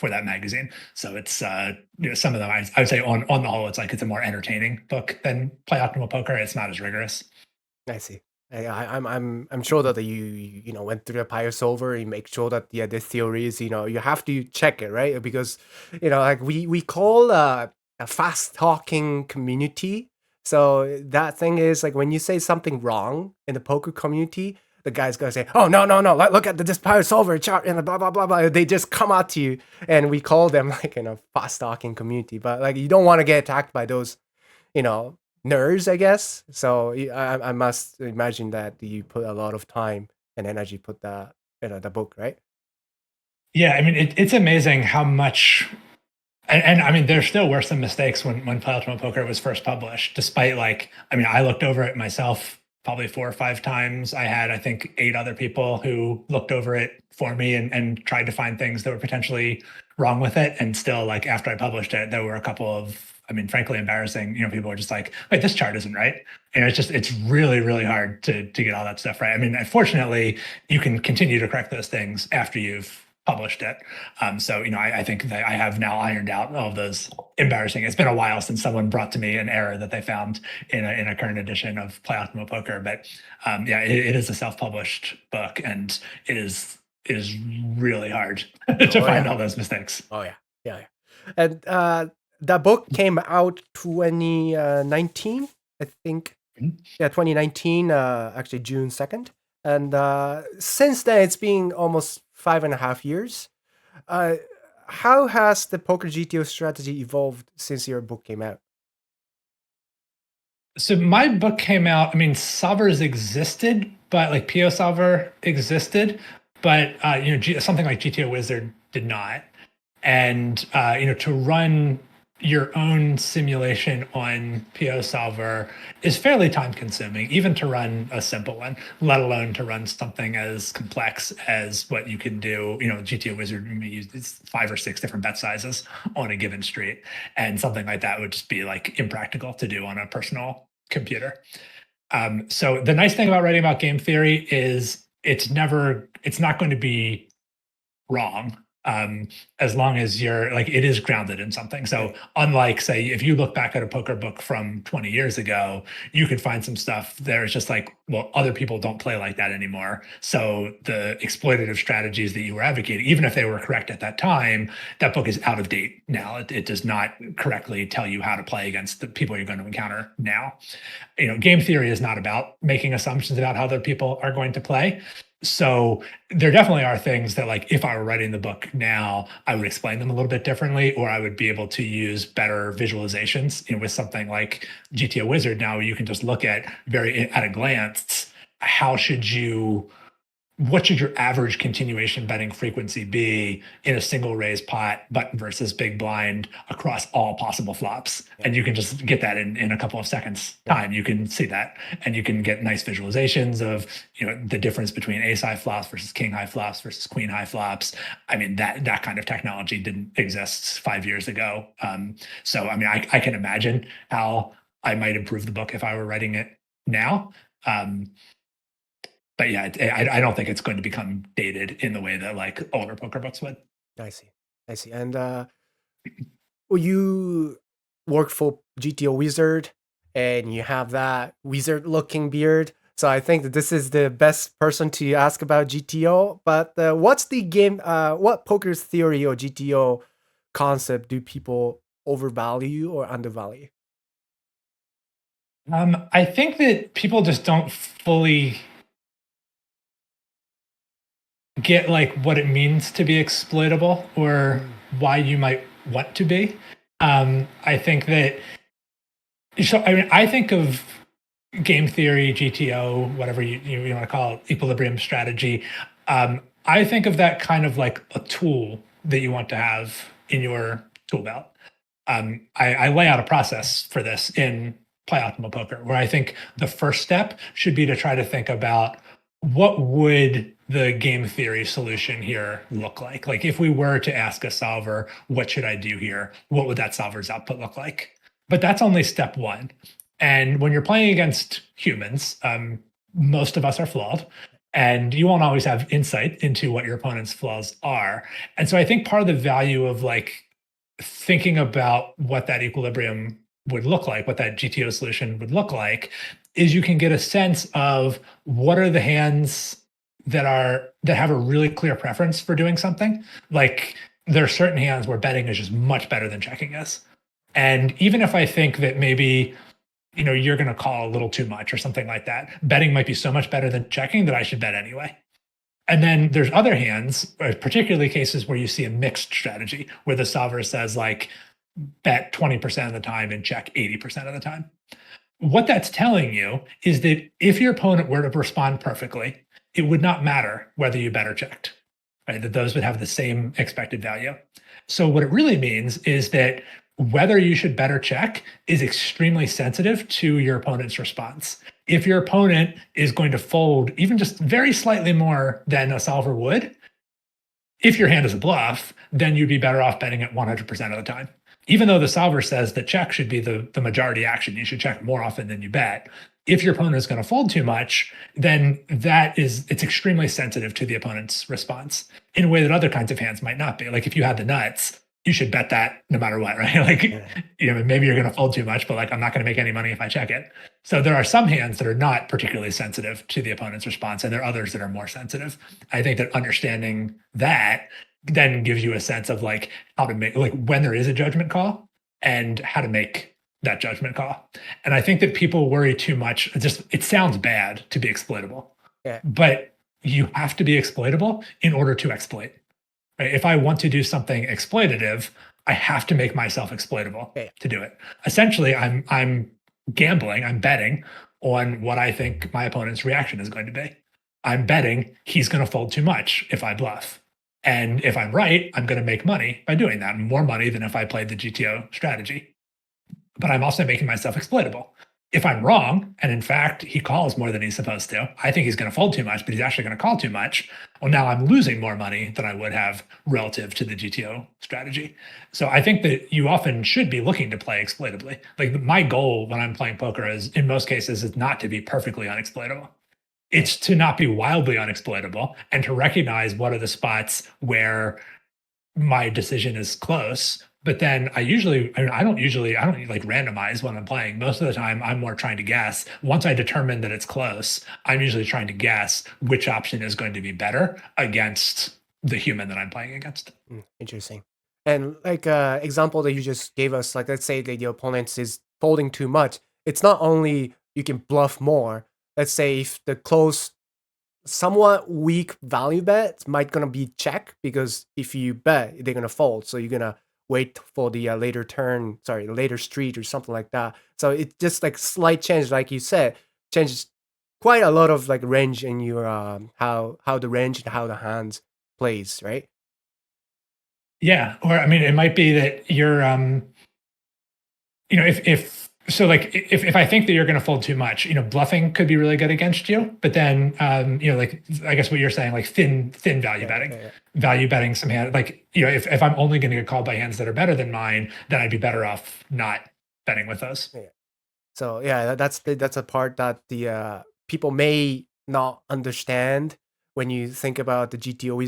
magazine. So it's some of them I would say on the whole it's a more entertaining book than Play Optimal Poker. It's not as rigorous. I see. I'm sure that you went through the Pyre solver. You make sure that the theories you have to check it, right? Because like we call a fast talking community. So that thing is like when you say something wrong in the poker community, the guy's gonna say, "Oh no, look at this Pyre solver chart and blah blah blah blah." They just come out to you, and we call them like fast talking community. But like you don't want to get attacked by those you know, nerds, I guess. So I must imagine that you put a lot of time and energy put that the book, right? Yeah, I mean it's amazing how much. And I mean, there still were some mistakes when Play Optimal Poker was first published, despite I looked over it myself probably 4 or 5 times. I had, I think, 8 other people who looked over it for me and tried to find things that were potentially wrong with it. And still, like, after I published it, there were a couple of, frankly embarrassing, people were just like, wait, this chart isn't right. And it's really, really hard to get all that stuff right. I mean, fortunately, you can continue to correct those things after you've published it. So, I think that I have now ironed out all of those embarrassing. It's been a while since someone brought to me an error that they found in a current edition of Play Optimal Poker. But yeah, it is a self-published book, and it is really hard to Oh find yeah. all those mistakes. Oh yeah. And the book came out 2019, I think. Mhm. Yeah, 2019, actually June 2nd. And since then, it's been almost 5.5 years. Uh, how has the poker GTO strategy evolved since your book came out? So my book came out, I mean, solvers existed, but like PO solver existed, but something like GTOWizard did not. And to run your own simulation on PO solver is fairly time consuming, even to run a simple one, let alone to run something as complex as what you can do. GTOWizard uses 5 or 6 different bet sizes on a given street, and something like that would just be like impractical to do on a personal computer. So the nice thing about writing about game theory is it's not going to be wrong, as long as it is grounded in something. So unlike, say, if you look back at a poker book from 20 years ago, you could find some stuff there. It's just like, well, other people don't play like that anymore. So the exploitative strategies that you were advocating, even if they were correct at that time, that book is out of date now. It does not correctly tell you how to play against the people you're going to encounter now. Game theory is not about making assumptions about how other people are going to play. So there definitely are things that, like, if I were writing the book now, I would explain them a little bit differently, or I would be able to use better visualizations. With something like GTOWizard now, you can just look at at a glance, what should your average continuation betting frequency be in a single raise pot, button versus big blind, across all possible flops? And you can just get that in a couple of seconds time. You can see that, and you can get nice visualizations of the difference between ace high flops versus king high flops versus queen high flops. I mean, that kind of technology didn't exist 5 years ago. So I mean, I can imagine how I might improve the book if I were writing it now. But yeah, I don't think it's going to become dated in the way that like older poker books would. I see. And you work for GTOWizard, and you have that wizard-looking beard. So I think that this is the best person to ask about GTO. But what's the game? What poker theory or GTO concept do people overvalue or undervalue? I think that people just don't fully get like what it means to be exploitable, or why you might want to be. I think that, I think of game theory, GTO, whatever you want to call it, equilibrium strategy. I think of that kind of like a tool that you want to have in your tool belt. I lay out a process for this in Play Optimal Poker, where I think the first step should be to try to think about what would the game theory solution here look like? Like, if we were to ask a solver, what should I do here? What would that solver's output look like? But that's only step one. And when you're playing against humans, most of us are flawed, and you won't always have insight into what your opponent's flaws are. And so I think part of the value of like thinking about what that equilibrium would look like, what that GTO solution would look like, is you can get a sense of what are the hands that have a really clear preference for doing something. Like, there are certain hands where betting is just much better than checking is. And even if I think that maybe you're going to call a little too much or something like that, betting might be so much better than checking that I should bet anyway. And then there's other hands, particularly cases where you see a mixed strategy, where the solver says like, bet 20% of the time and check 80% of the time. What that's telling you is that if your opponent were to respond perfectly, it would not matter whether you bet or checked, right? That those would have the same expected value. So what it really means is that whether you should bet or check is extremely sensitive to your opponent's response. If your opponent is going to fold even just very slightly more than a solver would, if your hand is a bluff, then you'd be better off betting it 100% of the time. Even though the solver says that check should be the majority action, you should check more often than you bet. If your opponent is going to fold too much, then it's extremely sensitive to the opponent's response in a way that other kinds of hands might not be. Like, if you had the nuts, you should bet that no matter what, right? Like, maybe you're going to fold too much, but like, I'm not going to make any money if I check it. So there are some hands that are not particularly sensitive to the opponent's response, and there are others that are more sensitive. I think that understanding that then gives you a sense of like how to make, like, when there is a judgment call and how to make that judgment call. And I think that people worry too much. It sounds bad to be exploitable, but you have to be exploitable in order to exploit. Right? If I want to do something exploitative, I have to make myself exploitable to do it. Essentially, I'm gambling, I'm betting on what I think my opponent's reaction is going to be. I'm betting he's going to fold too much if I bluff. And if I'm right, I'm going to make money by doing that, more money than if I played the GTO strategy. But I'm also making myself exploitable. If I'm wrong, and in fact, he calls more than he's supposed to, I think he's going to fold too much, but he's actually going to call too much. Well, now I'm losing more money than I would have relative to the GTO strategy. So I think that you often should be looking to play exploitably. Like my goal when I'm playing poker is, in most cases, is not to be perfectly unexploitable. It's to not be wildly unexploitable and to recognize what are the spots where my decision is close. But then I don't like randomize when I'm playing. Most of the time, I'm more trying to guess. Once I determine that it's close, I'm usually trying to guess which option is going to be better against the human that I'm playing against. Interesting. And like example that you just gave us, like let's say that your opponent is folding too much. It's not only you can bluff more. Let's say if the close, somewhat weak value bet might gonna be check, because if you bet, they're gonna fold. So you're gonna wait for the later street or something like that. So it just like slight change, like you said, changes quite a lot of like range in your how the range and how the hands plays, right? Yeah. Or I mean, it might be that you're if I think that you're going to fold too much, bluffing could be really good against you. But then, like I guess what you're saying, like thin value betting, value betting some hand, like if I'm only going to get called by hands that are better than mine, then I'd be better off not betting with those. Yeah. So yeah, that's a part that the people may not understand when you think about the GTO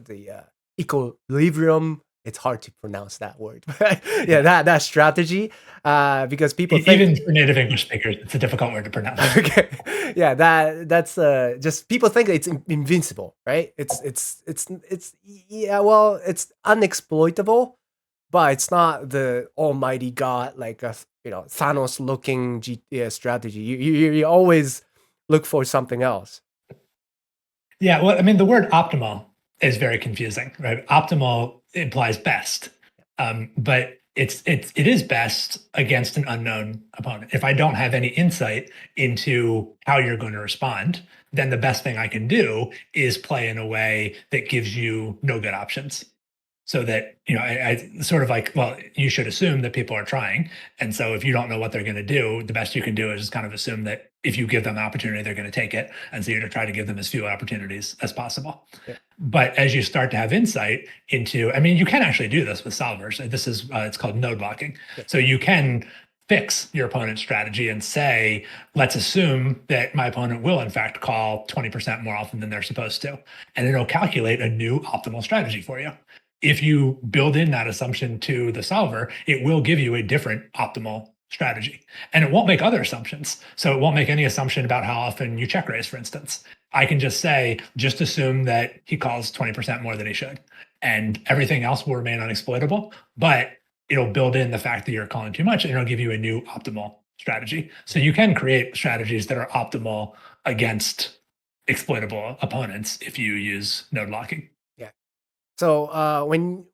the equilibrium. It's hard to pronounce that word. Yeah, that strategy, because people think, even for native English speakers, it's a difficult word to pronounce. Okay, yeah, that's just people think it's invincible, right? It's yeah, well, it's unexploitable, but it's not the almighty god like a Thanos looking strategy. You always look for something else. Yeah, well, I mean, the word optimal is very confusing, right? Optimal implies best, but it is best against an unknown opponent. If I don't have any insight into how you're going to respond, then the best thing I can do is play in a way that gives you no good options. So that, I sort of like, well, you should assume that people are trying. And so if you don't know what they're going to do, the best you can do is just kind of assume that if you give them the opportunity, they're going to take it. And so you're going to try to give them as few opportunities as possible. Yeah. But as you start to have insight into, I mean, you can actually do this with solvers. This is, it's called node blocking. Yeah. So you can fix your opponent's strategy and say, let's assume that my opponent will in fact call 20% more often than they're supposed to. And it'll calculate a new optimal strategy for you. If you build in that assumption to the solver, it will give you a different optimal strategy. And it won't make other assumptions. So it won't make any assumption about how often you check raise, for instance. I can just say, just assume that he calls 20% more than he should. And everything else will remain unexploitable, but it'll build in the fact that you're calling too much and it'll give you a new optimal strategy. So you can create strategies that are optimal against exploitable opponents if you use node locking. So when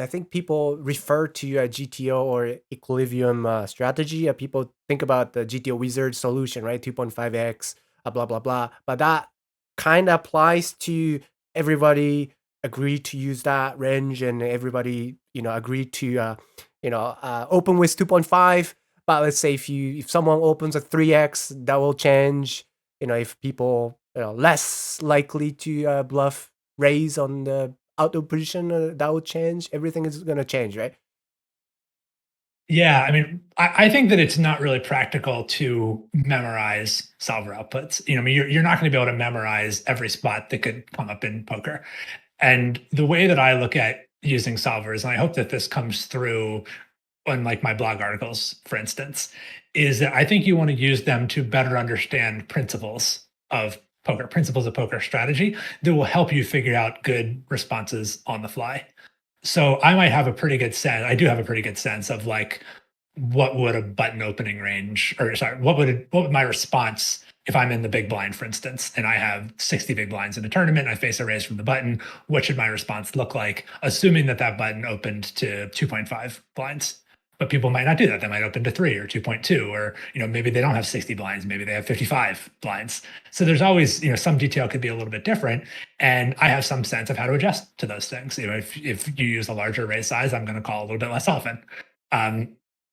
I think people refer to a GTO or equilibrium strategy, people think about the GTOWizard solution, right? 2.5x, blah blah blah. But that kind of applies to everybody. Agree to use that range, and everybody agree to open with 2.5. But let's say if someone opens a 3x, that will change. If people less likely to bluff raise on the outdoor position, that will change. Everything is going to change, right? Yeah, I mean, I think that it's not really practical to memorize solver outputs. I mean, you're not going to be able to memorize every spot that could come up in poker. And the way that I look at using solvers, and I hope that this comes through on like my blog articles, for instance, is that I think you want to use them to better understand principles of poker strategy that will help you figure out good responses on the fly. So I might have a pretty good sense. I do have a pretty good sense of like what would a button opening range, or sorry, what would my response if I'm in the big blind, for instance, and I have 60 big blinds in a tournament, and I face a raise from the button, what should my response look like, assuming that button opened to 2.5 blinds? but people might not do that. They might open to 3 or 2.2, or maybe they don't have 60 blinds, maybe they have 55 blinds. So there's always some detail could be a little bit different, and I have some sense of how to adjust to those things. If you use a larger raise size, I'm going to call a little bit less often.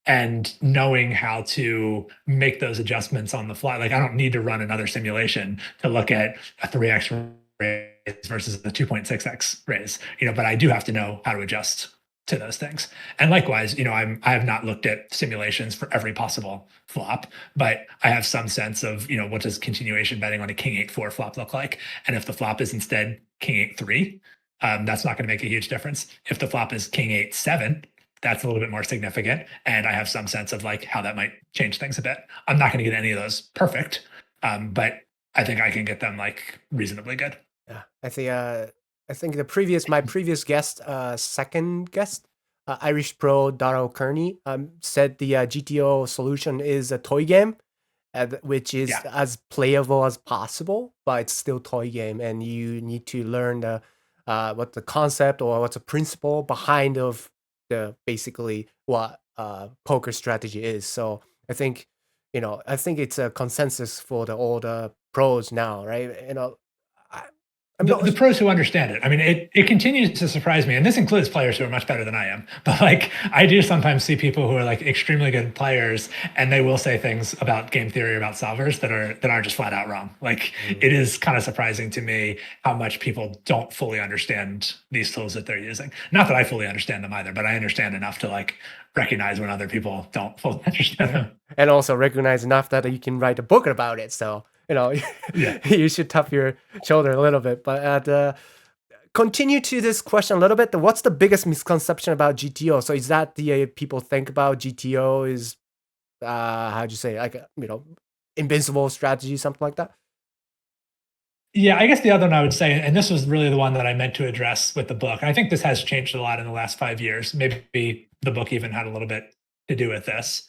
And knowing how to make those adjustments on the fly. Like, I don't need to run another simulation to look at a 3x raise versus a 2.6x raise, but I do have to know how to adjust to those things. And likewise, I have not looked at simulations for every possible flop, but I have some sense of, what does continuation betting on a king 8-4 flop look like? And if the flop is instead king 8-3, that's not going to make a huge difference. If the flop is king 8-7, that's a little bit more significant. And I have some sense of like how that might change things a bit. I'm not going to get any of those perfect, but I think I can get them like reasonably good. Yeah, I think my previous guest, second guest, Irish pro Darrell Kearney, said the GTO solution is a toy game, which is as playable as possible, but it's still toy game, and you need to learn what the concept or what's the principle behind of the basically what poker strategy is. So I think it's a consensus for all the pros now, right? The pros who understand it. I mean, it continues to surprise me, and this includes players who are much better than I am. But like, I do sometimes see people who are like extremely good players, and they will say things about game theory, about solvers that are just flat out wrong. Like, it is kind of surprising to me how much people don't fully understand these tools that they're using. Not that I fully understand them either, but I understand enough to like recognize when other people don't fully understand them, and also recognize enough that you can write a book about it. So you should tap your shoulder a little bit. But continue to this question a little bit. What's the biggest misconception about GTO? So is that the people think about GTO is how'd you say, like invincible strategy, something like that? Yeah, I guess the other one I would say, and this was really the one that I meant to address with the book, and I think this has changed a lot in the last 5 years. Maybe the book even had a little bit to do with this.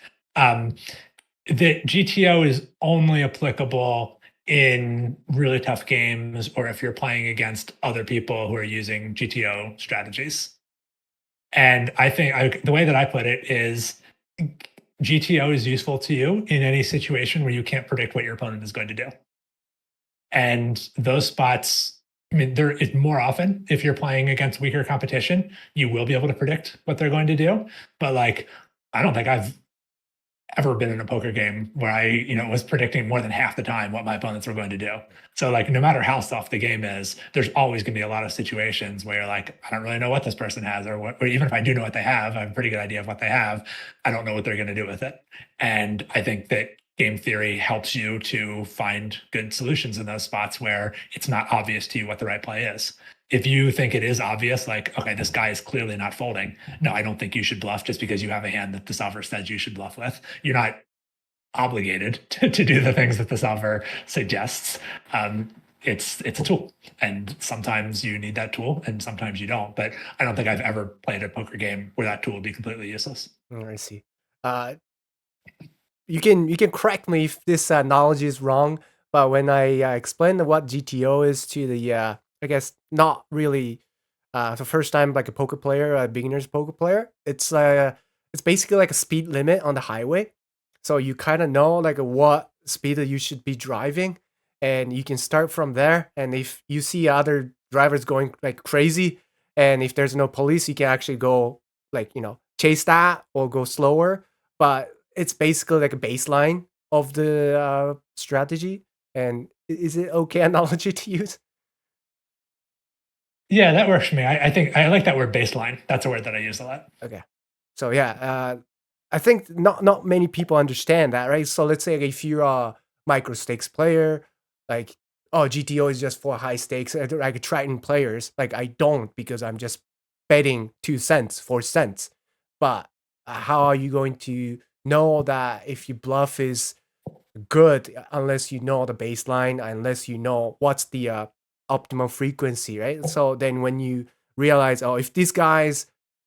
That GTO is only applicable in really tough games, or if you're playing against other people who are using GTO strategies. And I think the way that I put it is GTO is useful to you in any situation where you can't predict what your opponent is going to do. And those spots, I mean, there is more often if you're playing against weaker competition, you will be able to predict what they're going to do. But like, I don't think I've ever been in a poker game where I, was predicting more than half the time what my opponents were going to do. So like, no matter how soft the game is, there's always going to be a lot of situations where you're like, I don't really know what this person has, or even if I do know what they have, I have a pretty good idea of what they have. I don't know what they're going to do with it. And I think that game theory helps you to find good solutions in those spots where it's not obvious to you what the right play is. If you think it is obvious, like, okay, this guy is clearly not folding. No, I don't think you should bluff just because you have a hand that the solver says you should bluff with. You're not obligated to do the things that the solver suggests. It's a tool, and sometimes you need that tool and sometimes you don't. But I don't think I've ever played a poker game where that tool would be completely useless. Oh, I see. You can correct me if this knowledge is wrong, but when I explain what GTO is to the I guess not really the first time like a poker player, a beginner's poker player, it's basically like a speed limit on the highway. So you kind of know like what speed that you should be driving, and you can start from there. And if you see other drivers going like crazy, and if there's no police, you can actually go like chase that or go slower. But it's basically like a baseline of the strategy. And is it okay analogy to use? Yeah, that works for me. I think I like that word baseline. That's a word that I use a lot. Okay. So yeah, I think not many people understand that, right? So let's say like, if you're a micro stakes player, like GTO is just for high stakes, like Triton players, like I don't, because I'm just betting 2 cents, 4 cents. But how are you going to know that if you bluff is good unless you know the baseline, unless you know what's the optimum frequency, right? So then when you realize, if this guy's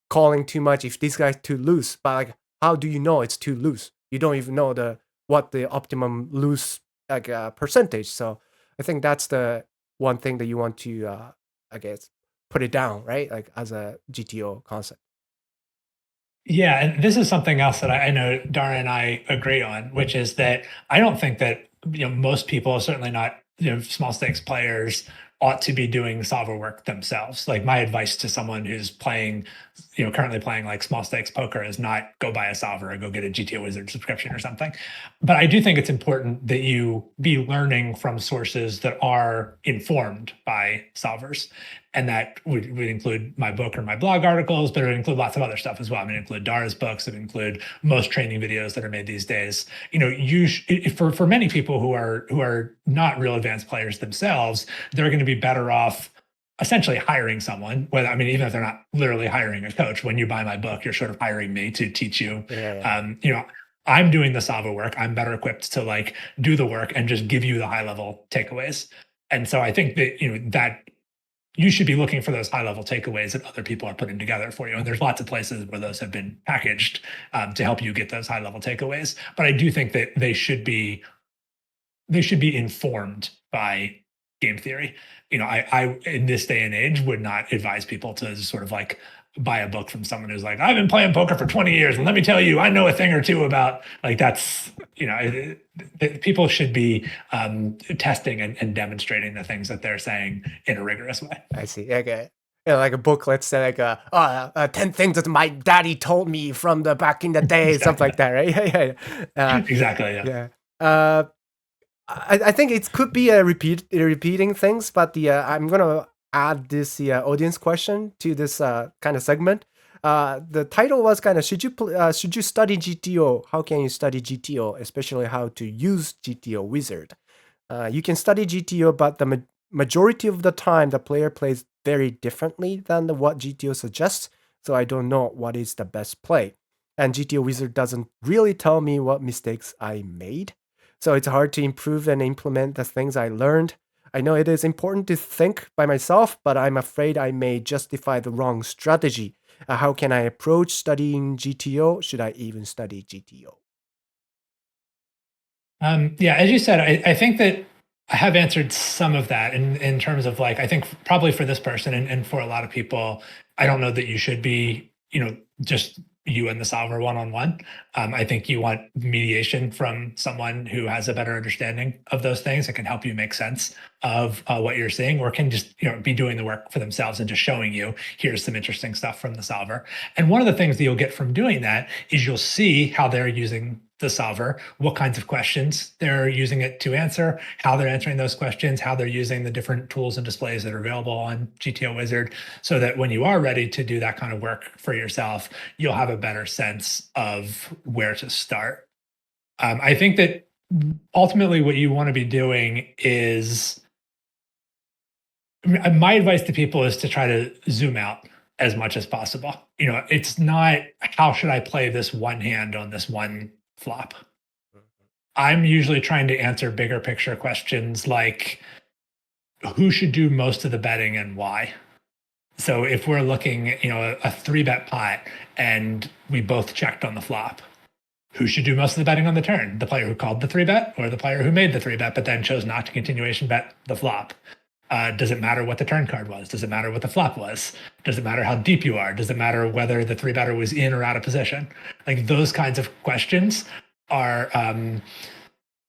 calling too much, if this guy's too loose, but like, how do you know it's too loose? You don't even know what the optimum loose like percentage. So I think that's the one thing that you want to I guess put it down, right? Like as a GTO concept. Yeah, and this is something else that I know Dara and I agree on, which is that I don't think that most people, certainly not small stakes players, ought to be doing solver work themselves. Like my advice to someone who's playing, currently playing like small stakes poker is not go buy a solver or go get a GTOWizard subscription or something. But I do think it's important that you be learning from sources that are informed by solvers. And that would include my book or my blog articles, but it would include lots of other stuff as well. I mean, it would include Dara's books, it would include most training videos that are made these days. For many people who are not real advanced players themselves, they're going to be better off essentially hiring someone. Even if they're not literally hiring a coach. When you buy my book, you're sort of hiring me to teach you. Yeah. I'm doing the solver work. I'm better equipped to like do the work and just give you the high level takeaways. And so I think that that you should be looking for those high level takeaways that other people are putting together for you. And there's lots of places where those have been packaged to help you get those high level takeaways. But I do think that they should be informed by game theory. I in this day and age would not advise people to sort of like buy a book from someone who's like, I've been playing poker for 20 years and let me tell you, I know a thing or two about like that's, people should be testing and demonstrating the things that they're saying in a rigorous way. I see. Okay. Like a book, let's say like 10 things that my daddy told me from the back in the day, something like that, right? Exactly. Yeah. I think it could be repeating things, but I'm gonna add this audience question to this kind of segment. The title was kind of should you study GTO? How can you study GTO, especially how to use GTOWizard? You can study GTO, but the majority of the time the player plays very differently than what GTO suggests. So I don't know what is the best play, and GTOWizard doesn't really tell me what mistakes I made. So it's hard to improve and implement the things I learned. I know it is important to think by myself, but I'm afraid I may justify the wrong strategy. How can I approach studying GTO? Should I even study GTO? Yeah, as you said, I think that I have answered some of that in terms of like, I think probably for this person and for a lot of people, I don't know that you should be, just you and the solver one-on-one. I think you want mediation from someone who has a better understanding of those things that can help you make sense of what you're seeing, or can just be doing the work for themselves and just showing you, here's some interesting stuff from the solver. And one of the things that you'll get from doing that is you'll see how they're using the solver, what kinds of questions they're using it to answer, how they're answering those questions, how they're using the different tools and displays that are available on GTOWizard, so that when you are ready to do that kind of work for yourself, you'll have a better sense of where to start. I think that ultimately what you want to be doing is, my advice to people is to try to zoom out as much as possible. It's not how should I play this one hand on this one flop. I'm usually trying to answer bigger picture questions like who should do most of the betting and why. So if we're looking, a 3-bet pot and we both checked on the flop, who should do most of the betting on the turn? The player who called the 3-bet or the player who made the 3-bet but then chose not to continuation bet the flop? Does it matter what the turn card was? Does it matter what the flop was? Does it matter how deep you are? Does it matter whether the 3-better was in or out of position? Like those kinds of questions are,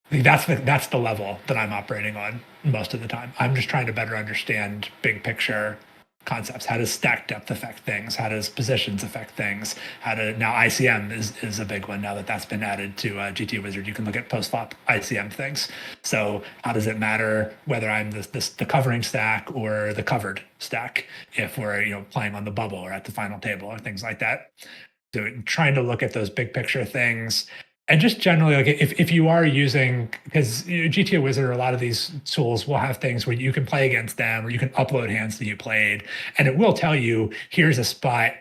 that's the level that I'm operating on most of the time. I'm just trying to better understand big picture concepts. How does stack depth affect things? How does positions affect things? Now ICM is a big one now that that's been added to GTOWizard. You can look at post-flop ICM things. So how does it matter whether I'm the covering stack or the covered stack if we're playing on the bubble or at the final table or things like that? So trying to look at those big picture things. And just generally, like if you are using, because GTOWizard or a lot of these tools will have things where you can play against them or you can upload hands that you played, and it will tell you, here's a spot.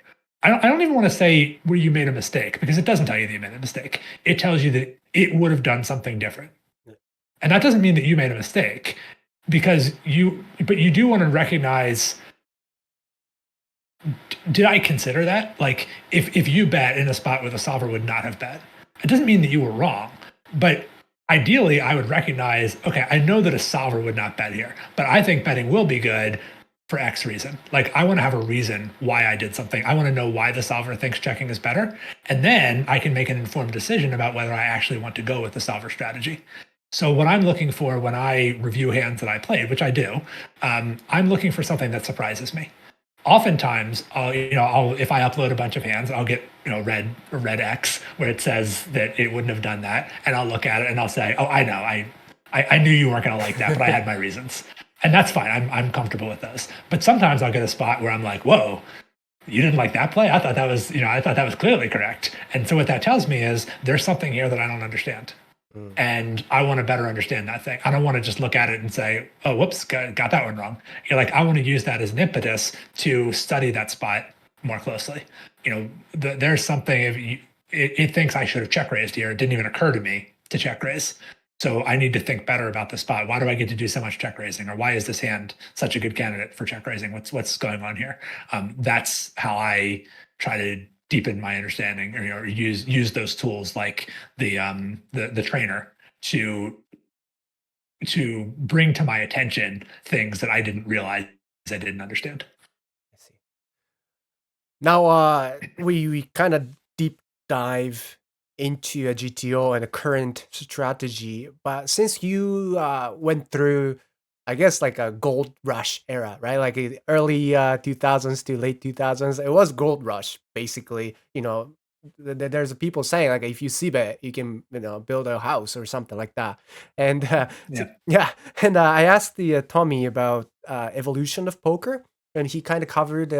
I don't even want to say where you made a mistake, because it doesn't tell you that you made a mistake. It tells you that it would have done something different. And that doesn't mean that you made a mistake, but you do want to recognize, did I consider that? Like if you bet in a spot where the solver would not have bet, it doesn't mean that you were wrong, but ideally I would recognize, okay, I know that a solver would not bet here, but I think betting will be good. for X reason. Like, I want to have a reason why I did something. I want to know why the solver thinks checking is better. And then I can make an informed decision about whether I actually want to go with the solver strategy. So what I'm looking for when I review hands that I played, which I do, I'm looking for something that surprises me. Oftentimes, if I upload a bunch of hands, I'll get a red X where it says that it wouldn't have done that, and I'll look at it and I'll say, oh, I know, I knew you weren't going to like that, but I had my reasons. And that's fine. I'm comfortable with those. But sometimes I'll get a spot where I'm like, whoa, you didn't like that play? I thought that was clearly correct. And so what that tells me is there's something here that I don't understand. And I want to better understand that thing. I don't want to just look at it and say, oh, whoops, got that one wrong. I want to use that as an impetus to study that spot more closely. There's something, it thinks I should have check raised here. It didn't even occur to me to check raise. So I need to think better about the spot. Why do I get to do so much check raising? Or why is this hand such a good candidate for check raising? What's going on here? That's how I try to deepen my understanding, or use those tools like the trainer to bring to my attention things that I didn't realize I didn't understand. I see. Now, we kind of deep dive into a GTO and a current strategy, but since you went through, I guess, like a gold rush era, right? Like early 2000s to late 2000s, it was gold rush basically. There's people saying like if you see bet, you can build a house or something like that. And Yeah. and I asked the Tommy about evolution of poker, and he kind of covered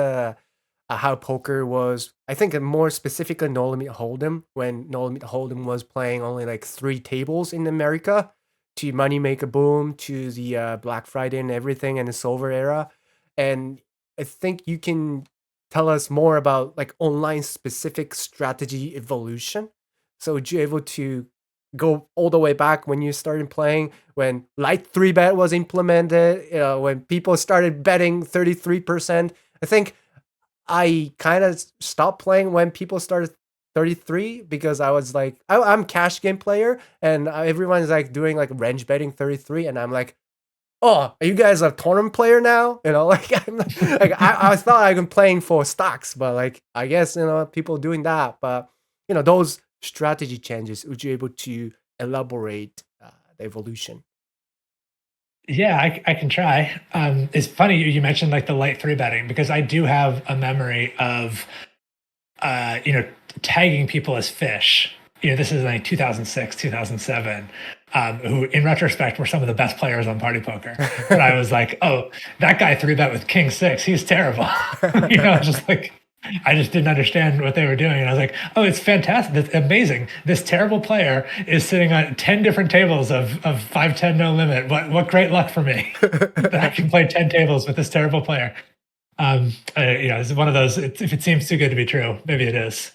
how poker was, I think, more specifically No Limit Hold'em, when No Limit Hold'em was playing only like 3 tables in America, to Money Maker Boom, to the Black Friday and everything, and the Silver era. And I think you can tell us more about like online specific strategy evolution. So would you able to go all the way back when you started playing, when light 3-bet was implemented, when people started betting 33%? I think I kind of stopped playing when people started 33, because I was like, I'm cash game player, and everyone's like doing like range betting 33, and I'm like, oh, are you guys a tournament player now? Like I thought I've been playing for stocks, but like I guess people doing that. But those strategy changes, would you able to elaborate the evolution? Yeah, I can try. It's funny you mentioned like the light 3-betting, because I do have a memory of tagging people as fish. This is like 2006, 2007, who in retrospect were some of the best players on Party Poker. But I was like, oh, that guy 3-bet with King 6, he's terrible. Just like, I just didn't understand what they were doing. And I was like, oh, it's fantastic. It's amazing. This terrible player is sitting on 10 different tables of 5-10 no limit. What great luck for me that I can play 10 tables with this terrible player. It's one of those, if it seems too good to be true, maybe it is.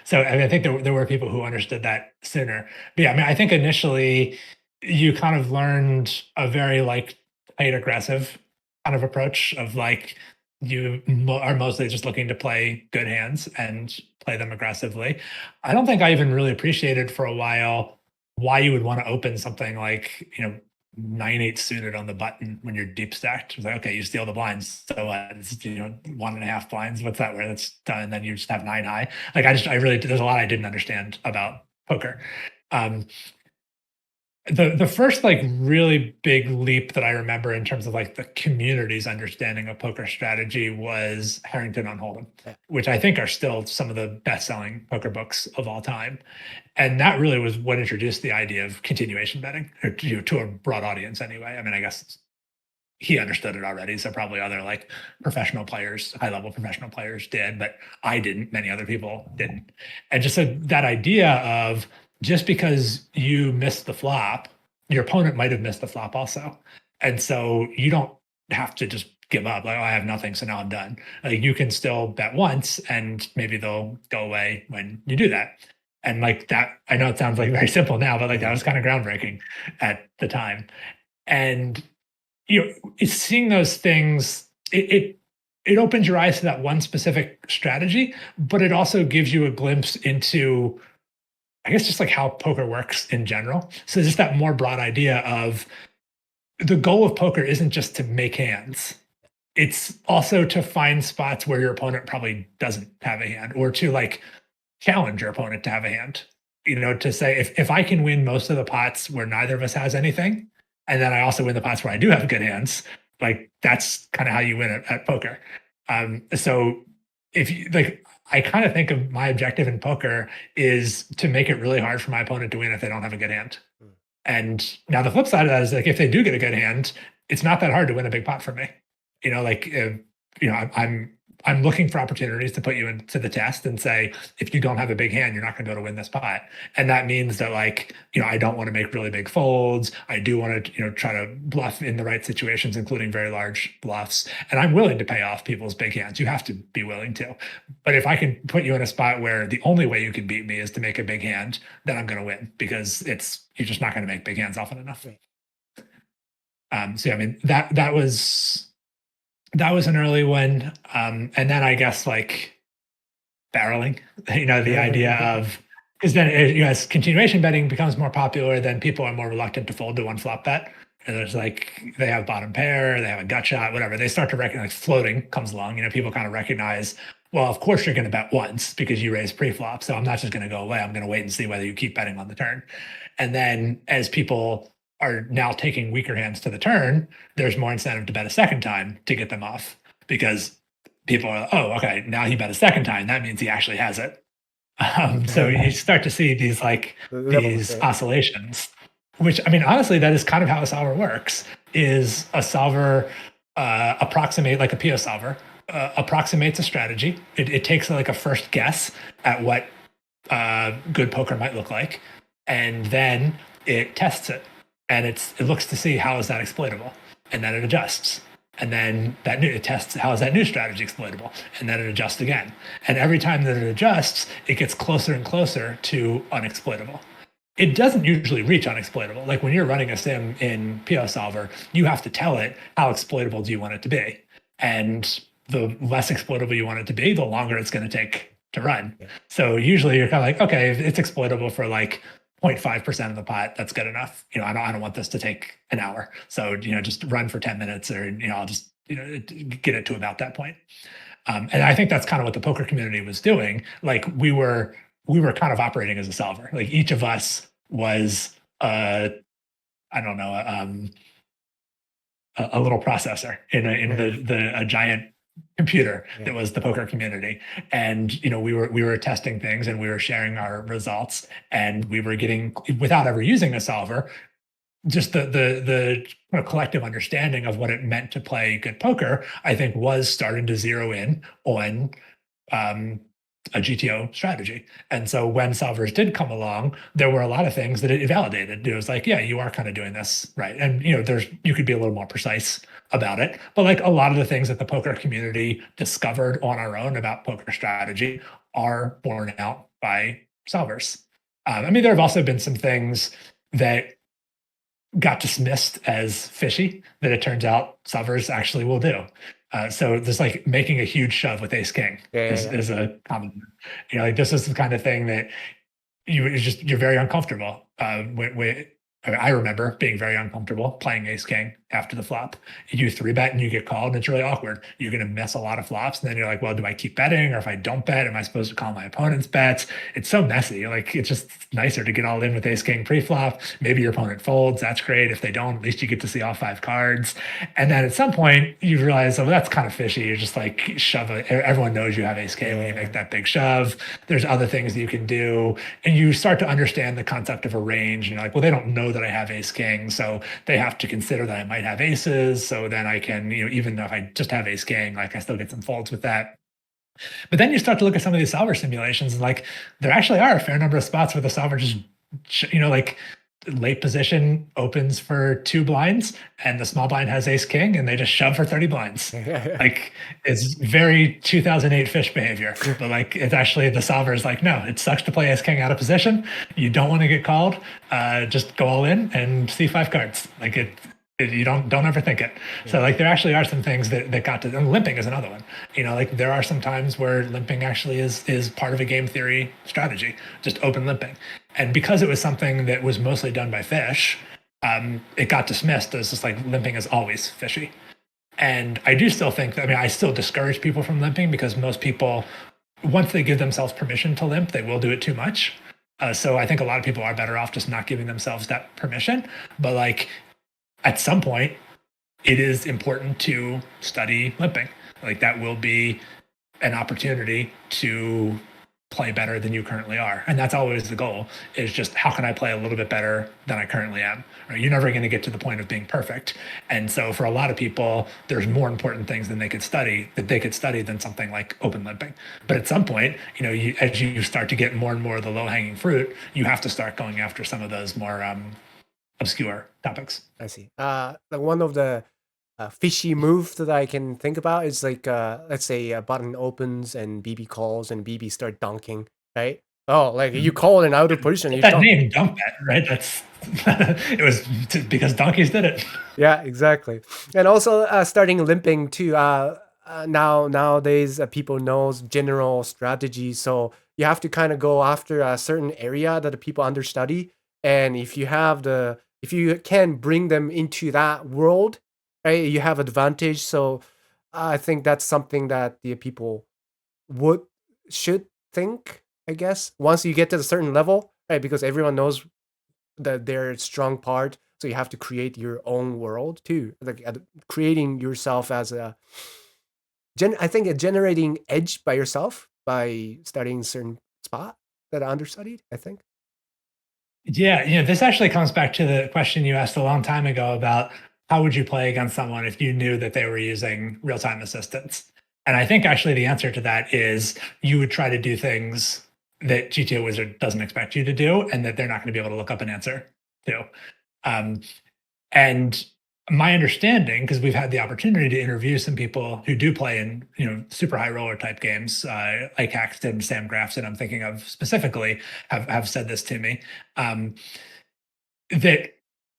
So I think there were people who understood that sooner. But yeah, I think initially you kind of learned a very like tight aggressive kind of approach of like, you are mostly just looking to play good hands and play them aggressively. I don't think I even really appreciated for a while why you would want to open something like, 9-8 suited on the button when you're deep stacked. It's like, okay, you steal the blinds. So it's 1.5 blinds. What's that where that's done? And then you just have 9 high. Like I really, there's a lot I didn't understand about poker. The first like really big leap that I remember in terms of like the community's understanding of poker strategy was Harrington on Hold'em, which I think are still some of the best-selling poker books of all time. And that really was what introduced the idea of continuation betting, or to a broad audience anyway. I guess he understood it already, so probably other like professional players, high-level professional players did, but I didn't. Many other people didn't. And just that idea of, just because you missed the flop, your opponent might have missed the flop also. And so you don't have to just give up. Like, oh, I have nothing, so now I'm done. Like, you can still bet once, and maybe they'll go away when you do that. And like that, I know it sounds like very simple now, but like that was kind of groundbreaking at the time. And it's seeing those things, it opens your eyes to that one specific strategy, but it also gives you a glimpse into, I guess, just like how poker works in general. So just that more broad idea of the goal of poker isn't just to make hands. it's also to find spots where your opponent probably doesn't have a hand, or to like challenge your opponent to have a hand. To say if I can win most of the pots where neither of us has anything, and then I also win the pots where I do have good hands, like that's kind of how you win at poker. So if you like, I kind of think of my objective in poker is to make it really hard for my opponent to win if they don't have a good hand. And now the flip side of that is like, if they do get a good hand, it's not that hard to win a big pot for me. I'm looking for opportunities to put you into the test and say, if you don't have a big hand, you're not going to be able to win this pot. And that means that I don't want to make really big folds. I do want to, try to bluff in the right situations, including very large bluffs. And I'm willing to pay off people's big hands. You have to be willing to. But if I can put you in a spot where the only way you can beat me is to make a big hand, then I'm going to win, because you're just not going to make big hands often enough. That was an early one. And then I guess barreling, the idea of, because then as continuation betting becomes more popular, then people are more reluctant to fold to one flop bet. And there's they have bottom pair, they have a gut shot, whatever. They start to recognize floating comes along. People kind of recognize, well, of course you're going to bet once because you raise pre-flop. So I'm not just going to go away. I'm going to wait and see whether you keep betting on the turn. And then as people are now taking weaker hands to the turn, there's more incentive to bet a second time to get them off, because people are, oh, okay, now he bet a second time. That means he actually has it. So you start to see these oscillations, which, honestly, that is kind of how a solver works. Is a solver approximate, like a PO solver, approximates a strategy. It takes a first guess at what good poker might look like, and then it tests it. And it looks to see how is that exploitable, and then it adjusts. And then it tests how is that new strategy exploitable, and then it adjusts again. And every time that it adjusts, it gets closer and closer to unexploitable. It doesn't usually reach unexploitable. Like when you're running a sim in PO Solver, you have to tell it how exploitable do you want it to be. And the less exploitable you want it to be, the longer it's going to take to run. Yeah. So usually you're kind of okay, if it's exploitable for 0.5% of the pot, that's good enough. I don't want this to take an hour. So, just run for 10 minutes, or, I'll just, get it to about that point. And I think that's kind of what the poker community was doing. We were kind of operating as a solver. Each of us was, a little processor in a giant computer that was the poker community. And we were testing things, and we were sharing our results, and we were getting, without ever using a solver, just the collective understanding of what it meant to play good poker, I think, was starting to zero in on a GTO strategy. And so when solvers did come along, there were a lot of things that it validated. It was yeah, you are kind of doing this right. And you could be a little more precise about it. But a lot of the things that the poker community discovered on our own about poker strategy are borne out by solvers. There have also been some things that got dismissed as fishy that it turns out solvers actually will do. So there's making a huge shove with ace king is a common, this is the kind of thing that you're very uncomfortable. I remember being very uncomfortable playing ace king after the flop. You 3-bet and you get called, and it's really awkward. You're going to miss a lot of flops, and then you're well, do I keep betting? Or if I don't bet, am I supposed to call my opponent's bets? It's so messy. It's just nicer to get all in with ace king pre-flop. Maybe your opponent folds. That's great. If they don't, at least you get to see all 5 cards. And then at some point you realize, oh, that's kind of fishy. You're just shove it. Everyone knows you have ace king when you make that big shove. There's other things that you can do. And you start to understand the concept of a range. And you're well, they don't know that I have ace king, so they have to consider that I might have aces. So then I can, even though if I just have ace king, I still get some folds with that. But then you start to look at some of these solver simulations, and there actually are a fair number of spots where the solver just, late position opens for 2 blinds, and the small blind has ace king, and they just shove for 30 blinds. It's very 2008 fish behavior, but it's actually, the solver is no, it sucks to play ace king out of position. You don't want to get called. Just go all in and see 5 cards. You don't overthink it. So there actually are some things that got to, and limping is another one. There are some times where limping actually is part of a game theory strategy, just open limping. And because it was something that was mostly done by fish, it got dismissed as just limping is always fishy. And I do still think that, I mean, I still discourage people from limping because most people, once they give themselves permission to limp, they will do it too much. So I think a lot of people are better off just not giving themselves that permission. But like at some point, it is important to study limping. Like that will be an opportunity to play better than you currently are. And that's always the goal, is just how can I play a little bit better than I currently am? Right? You're never going to get to the point of being perfect. And so for a lot of people, there's more important things than they could study than something like open limping. But at some point, as you start to get more and more of the low-hanging fruit, you have to start going after some of those more obscure topics. I see. Like one of the fishy move that I can think about is like, let's say a button opens and BB calls and BB start dunking, right? Oh, like you call an out of position. You That dunk. name, dunk bet, right? That's it was because donkeys did it. Yeah, exactly. And also starting limping too. Nowadays, people knows general strategy, so you have to kind of go after a certain area that the people understudy. And if you can bring them into that world, right, you have advantage. So I think that's something that the people should think, I guess, once you get to a certain level, right? Because everyone knows that their strong part, so you have to create your own world too, like creating yourself as I think generating edge by yourself by studying certain spot that are understudied, I think. Yeah, this actually comes back to the question you asked a long time ago about how would you play against someone if you knew that they were using real-time assistance? And I think actually the answer to that is you would try to do things that GTOWizard doesn't expect you to do and that they're not going to be able to look up an answer to. And my understanding, because we've had the opportunity to interview some people who do play in super high roller type games, like Haxton, Sam Grafton, I'm thinking of specifically, have said this to me, that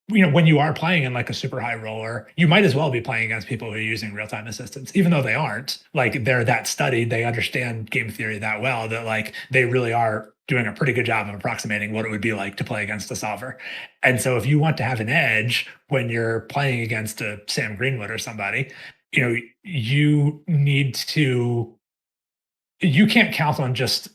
when you are playing in like a super high roller, you might as well be playing against people who are using real-time assistance, even though they aren't. Like they're that studied, they understand game theory that well that like they really are doing a pretty good job of approximating what it would be like to play against a solver. And so if you want to have an edge when you're playing against a Sam Greenwood or somebody, you can't count on just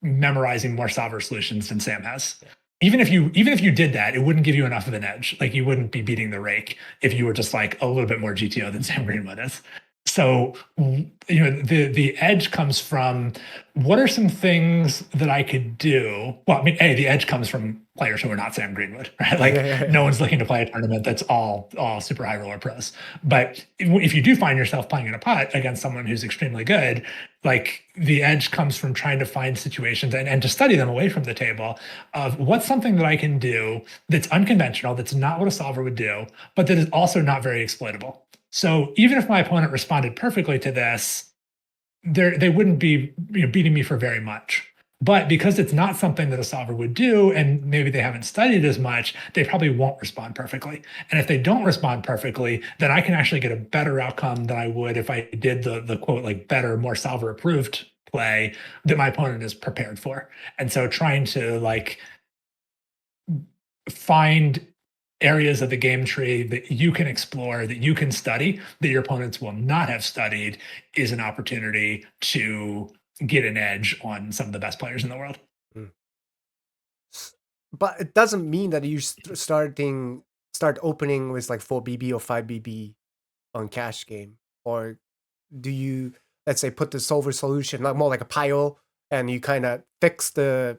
memorizing more solver solutions than Sam has. Even if you did that, it wouldn't give you enough of an edge. Like you wouldn't be beating the rake if you were just like a little bit more GTO than Sam Greenwood is. So the edge comes from what are some things that I could do? Well, I mean, the edge comes from players who are not Sam Greenwood, right? Like no one's looking to play a tournament that's all super high roller pros. But if you do find yourself playing in a pot against someone who's extremely good, like the edge comes from trying to find situations and to study them away from the table of what's something that I can do that's unconventional, that's not what a solver would do, but that is also not very exploitable. So even if my opponent responded perfectly to this, they wouldn't be beating me for very much. But because it's not something that a solver would do, and maybe they haven't studied as much, they probably won't respond perfectly. And if they don't respond perfectly, then I can actually get a better outcome than I would if I did the quote, like better, more solver approved play that my opponent is prepared for. And so trying to like find areas of the game tree that you can explore, that you can study, that your opponents will not have studied is an opportunity to get an edge on some of the best players in the world. But it doesn't mean that you start opening with like 4BB or 5BB on cash game. Or do you, let's say, put the solver solution more like a pile and you kind of fix the,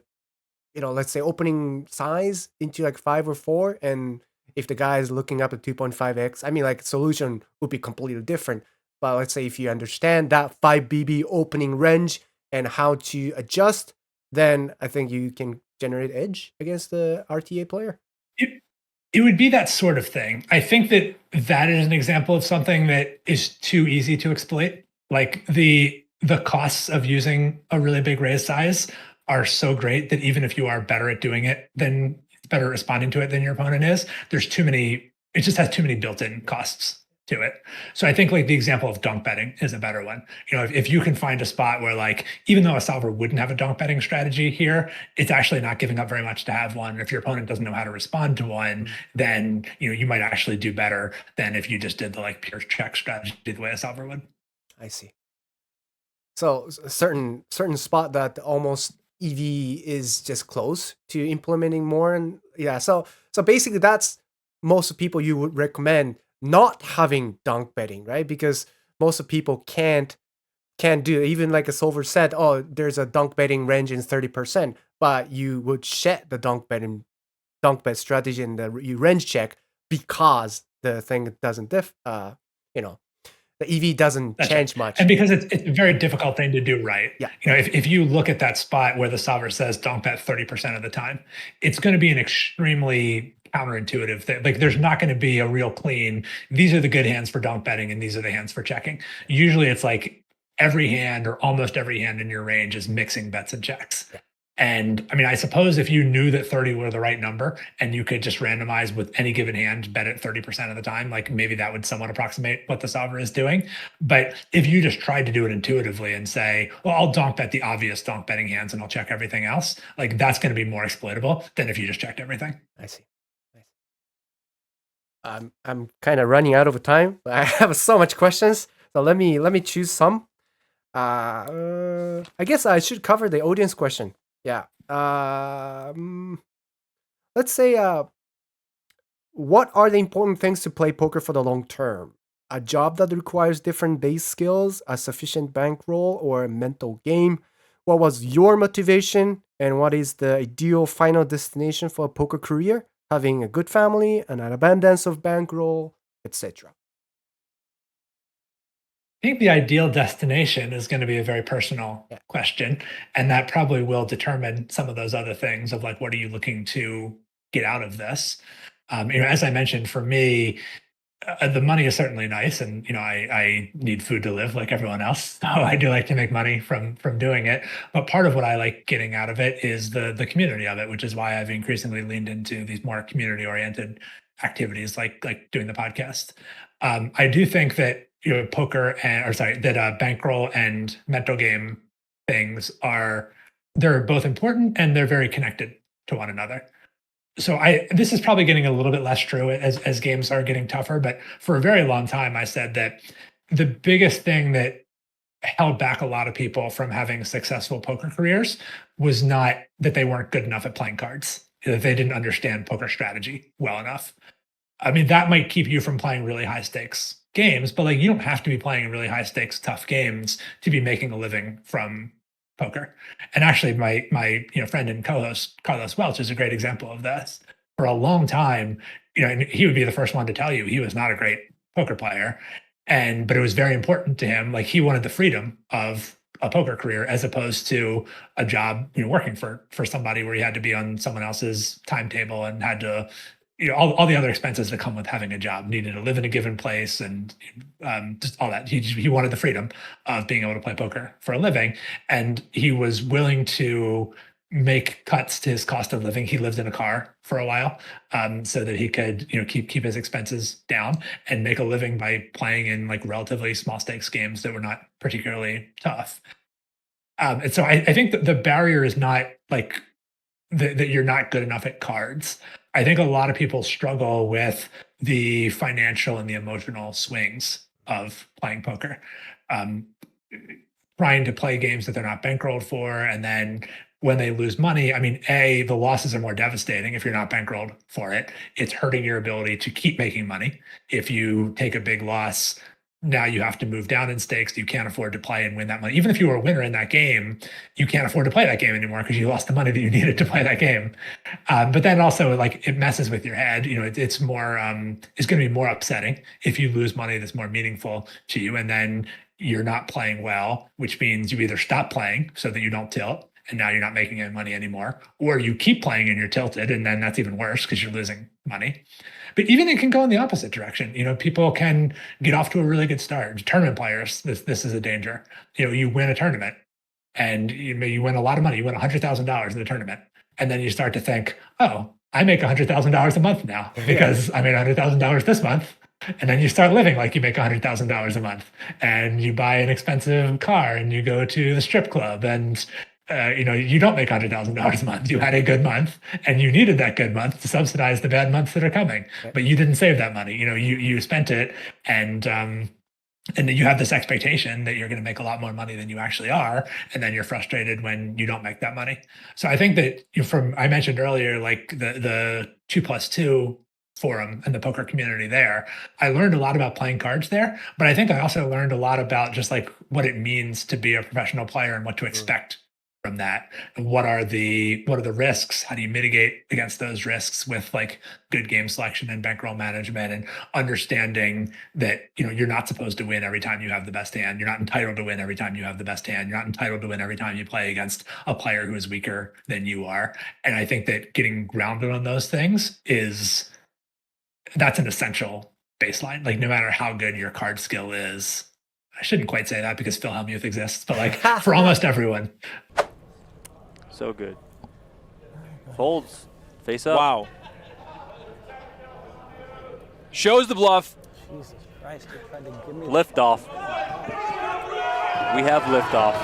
let's say opening size into like 5 or 4, and if the guy is looking up at 2.5x, I mean, like solution would be completely different. But let's say if you understand that 5BB opening range and how to adjust, then I think you can generate edge against the RTA player. It would be that sort of thing. I think that is an example of something that is too easy to exploit. Like the costs of using a really big raise size are so great that even if you are better at doing it better responding to it than your opponent is, it just has too many built-in costs. to it. So I think like the example of donk betting is a better one. If you can find a spot where like, even though a solver wouldn't have a donk betting strategy here, it's actually not giving up very much to have one. If your opponent doesn't know how to respond to one, then you might actually do better than if you just did the like pure check strategy the way a solver would. I see. So a certain spot that almost EV is just close to implementing more, and yeah. So basically, that's most people you would recommend not having donk betting, right? Because most of people can't do it. Even like a solver said, oh, there's a donk betting range in 30%, but you would set the donk bet strategy and you range check because the thing doesn't the EV doesn't That's change right. much. And because it's a very difficult thing to do right. Yeah. If you look at that spot where the solver says donk bet 30% of the time, it's going to be an extremely counterintuitive thing. Like there's not going to be a real clean, these are the good hands for donk betting and these are the hands for checking. Usually it's like every hand or almost every hand in your range is mixing bets and checks. Yeah. And I mean, I suppose if you knew that 30 were the right number and you could just randomize with any given hand, bet it 30% of the time, like maybe that would somewhat approximate what the solver is doing. But if you just tried to do it intuitively and say, well, I'll donk bet the obvious donk betting hands and I'll check everything else, like that's going to be more exploitable than if you just checked everything. I see. I'm kind of running out of time. I have so much questions. So let me choose some. I guess I should cover the audience question. Yeah. Let's say, what are the important things to play poker for the long term? A job that requires different base skills, a sufficient bankroll, or a mental game? What was your motivation, and what is the ideal final destination for a poker career? Having a good family, and an abundance of bankroll, etc. I think the ideal destination is going to be a very personal question. And that probably will determine some of those other things of like, what are you looking to get out of this? As I mentioned, for me, the money is certainly nice. And, I need food to live like everyone else. So I do like to make money from doing it. But part of what I like getting out of it is the community of it, which is why I've increasingly leaned into these more community oriented activities like doing the podcast. I do think that poker that bankroll and mental game things they're both important and they're very connected to one another. So this is probably getting a little bit less true as games are getting tougher, but for a very long time I said that the biggest thing that held back a lot of people from having successful poker careers was not that they weren't good enough at playing cards, that they didn't understand poker strategy well enough. I mean, that might keep you from playing really high stakes games, but like you don't have to be playing really high stakes, tough games to be making a living from poker. And actually, my friend and co-host Carlos Welch is a great example of this. For a long time, and he would be the first one to tell you he was not a great poker player, but it was very important to him. Like he wanted the freedom of a poker career as opposed to a job, working for somebody where he had to be on someone else's timetable and had to all the other expenses that come with having a job, needed to live in a given place and just all that. He wanted the freedom of being able to play poker for a living. And he was willing to make cuts to his cost of living. He lived in a car for a while so that he could, keep his expenses down and make a living by playing in like relatively small stakes games that were not particularly tough. And so I think that the barrier is not like that you're not good enough at cards. I think a lot of people struggle with the financial and the emotional swings of playing poker. Trying to play games that they're not bankrolled for, and then when they lose money, I mean, the losses are more devastating if you're not bankrolled for it. It's hurting your ability to keep making money. If you take a big loss, now you have to move down in stakes. You can't afford to play and win that money. Even if you were a winner in that game, you can't afford to play that game anymore because you lost the money that you needed to play that game. But then also, like, it messes with your head. It's more, it's going to be more upsetting if you lose money that's more meaningful to you, and then you're not playing well, which means you either stop playing so that you don't tilt, and now you're not making any money anymore, or you keep playing and you're tilted, and then that's even worse because you're losing money. But even it can go in the opposite direction. People can get off to a really good start. Tournament players, this is a danger. You win a tournament and you win a lot of money. You win $100,000 in the tournament. And then you start to think, oh, I make $100,000 a month now because I made $100,000 this month. And then you start living like you make $100,000 a month, and you buy an expensive car, and you go to the strip club, and you don't make $100,000 a month. You had a good month, and you needed that good month to subsidize the bad months that are coming. But you didn't save that money. You spent it, and then you have this expectation that you're going to make a lot more money than you actually are, and then you're frustrated when you don't make that money. So I think that I mentioned earlier, like the 2+2 forum and the poker community there, I learned a lot about playing cards there, but I think I also learned a lot about just like what it means to be a professional player and what to expect from that. And what are the risks? How do you mitigate against those risks with like good game selection and bankroll management, and understanding that you're not supposed to win every time you have the best hand. You're not entitled to win every time you have the best hand. You're not entitled to win every time you play against a player who is weaker than you are. And I think that getting grounded on those things that's an essential baseline. Like no matter how good your card skill is, I shouldn't quite say that because Phil Hellmuth exists, but like for almost everyone. So good. Folds. Face up. Wow. Shows the bluff. Jesus Christ, you're trying to give me Lift off. We have lift off.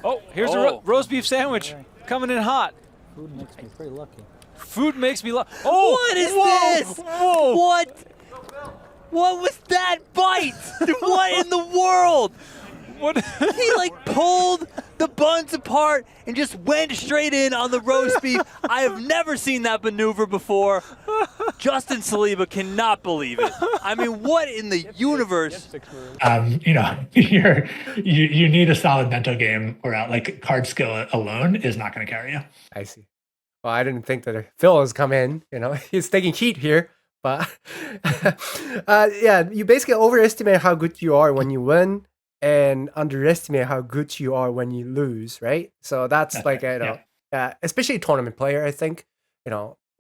Oh, here's a roast beef sandwich coming in hot. Food makes me pretty lucky. Food makes me Oh! What is this? Whoa! What was that bite? What in the world? What? He like pulled the buns apart and just went straight in on the roast beef. I have never seen that maneuver before. Justin Saliba cannot believe it. I mean, what in the universe? You need a solid mental game, or like card skill alone is not going to carry you. I see. Well, I didn't think that Phil has come in. He's taking heat here. But you basically overestimate how good you are when you win, and underestimate how good you are when you lose, right? So that's like, especially tournament player, I think,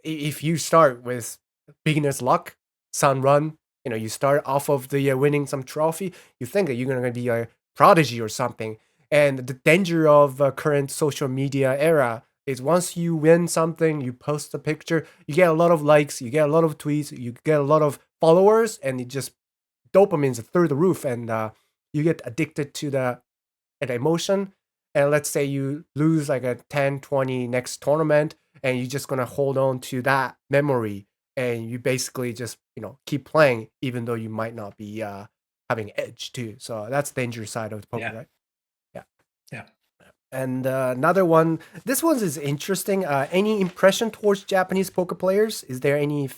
if you start with beginner's luck, sun run, you start off of the winning some trophy, you think that you're going to be a prodigy or something. And the danger of current social media era is once you win something, you post a picture, you get a lot of likes, you get a lot of tweets, you get a lot of followers, and it just dopamine's through the roof, and you get addicted to the emotion. And let's say you lose like a 10-20 next tournament, and you're just gonna hold on to that memory, and you basically just keep playing even though you might not be having edge too. So that's the dangerous side of the poker, right? Yeah. And another one, this one is interesting. Any impression towards Japanese poker players? Is there any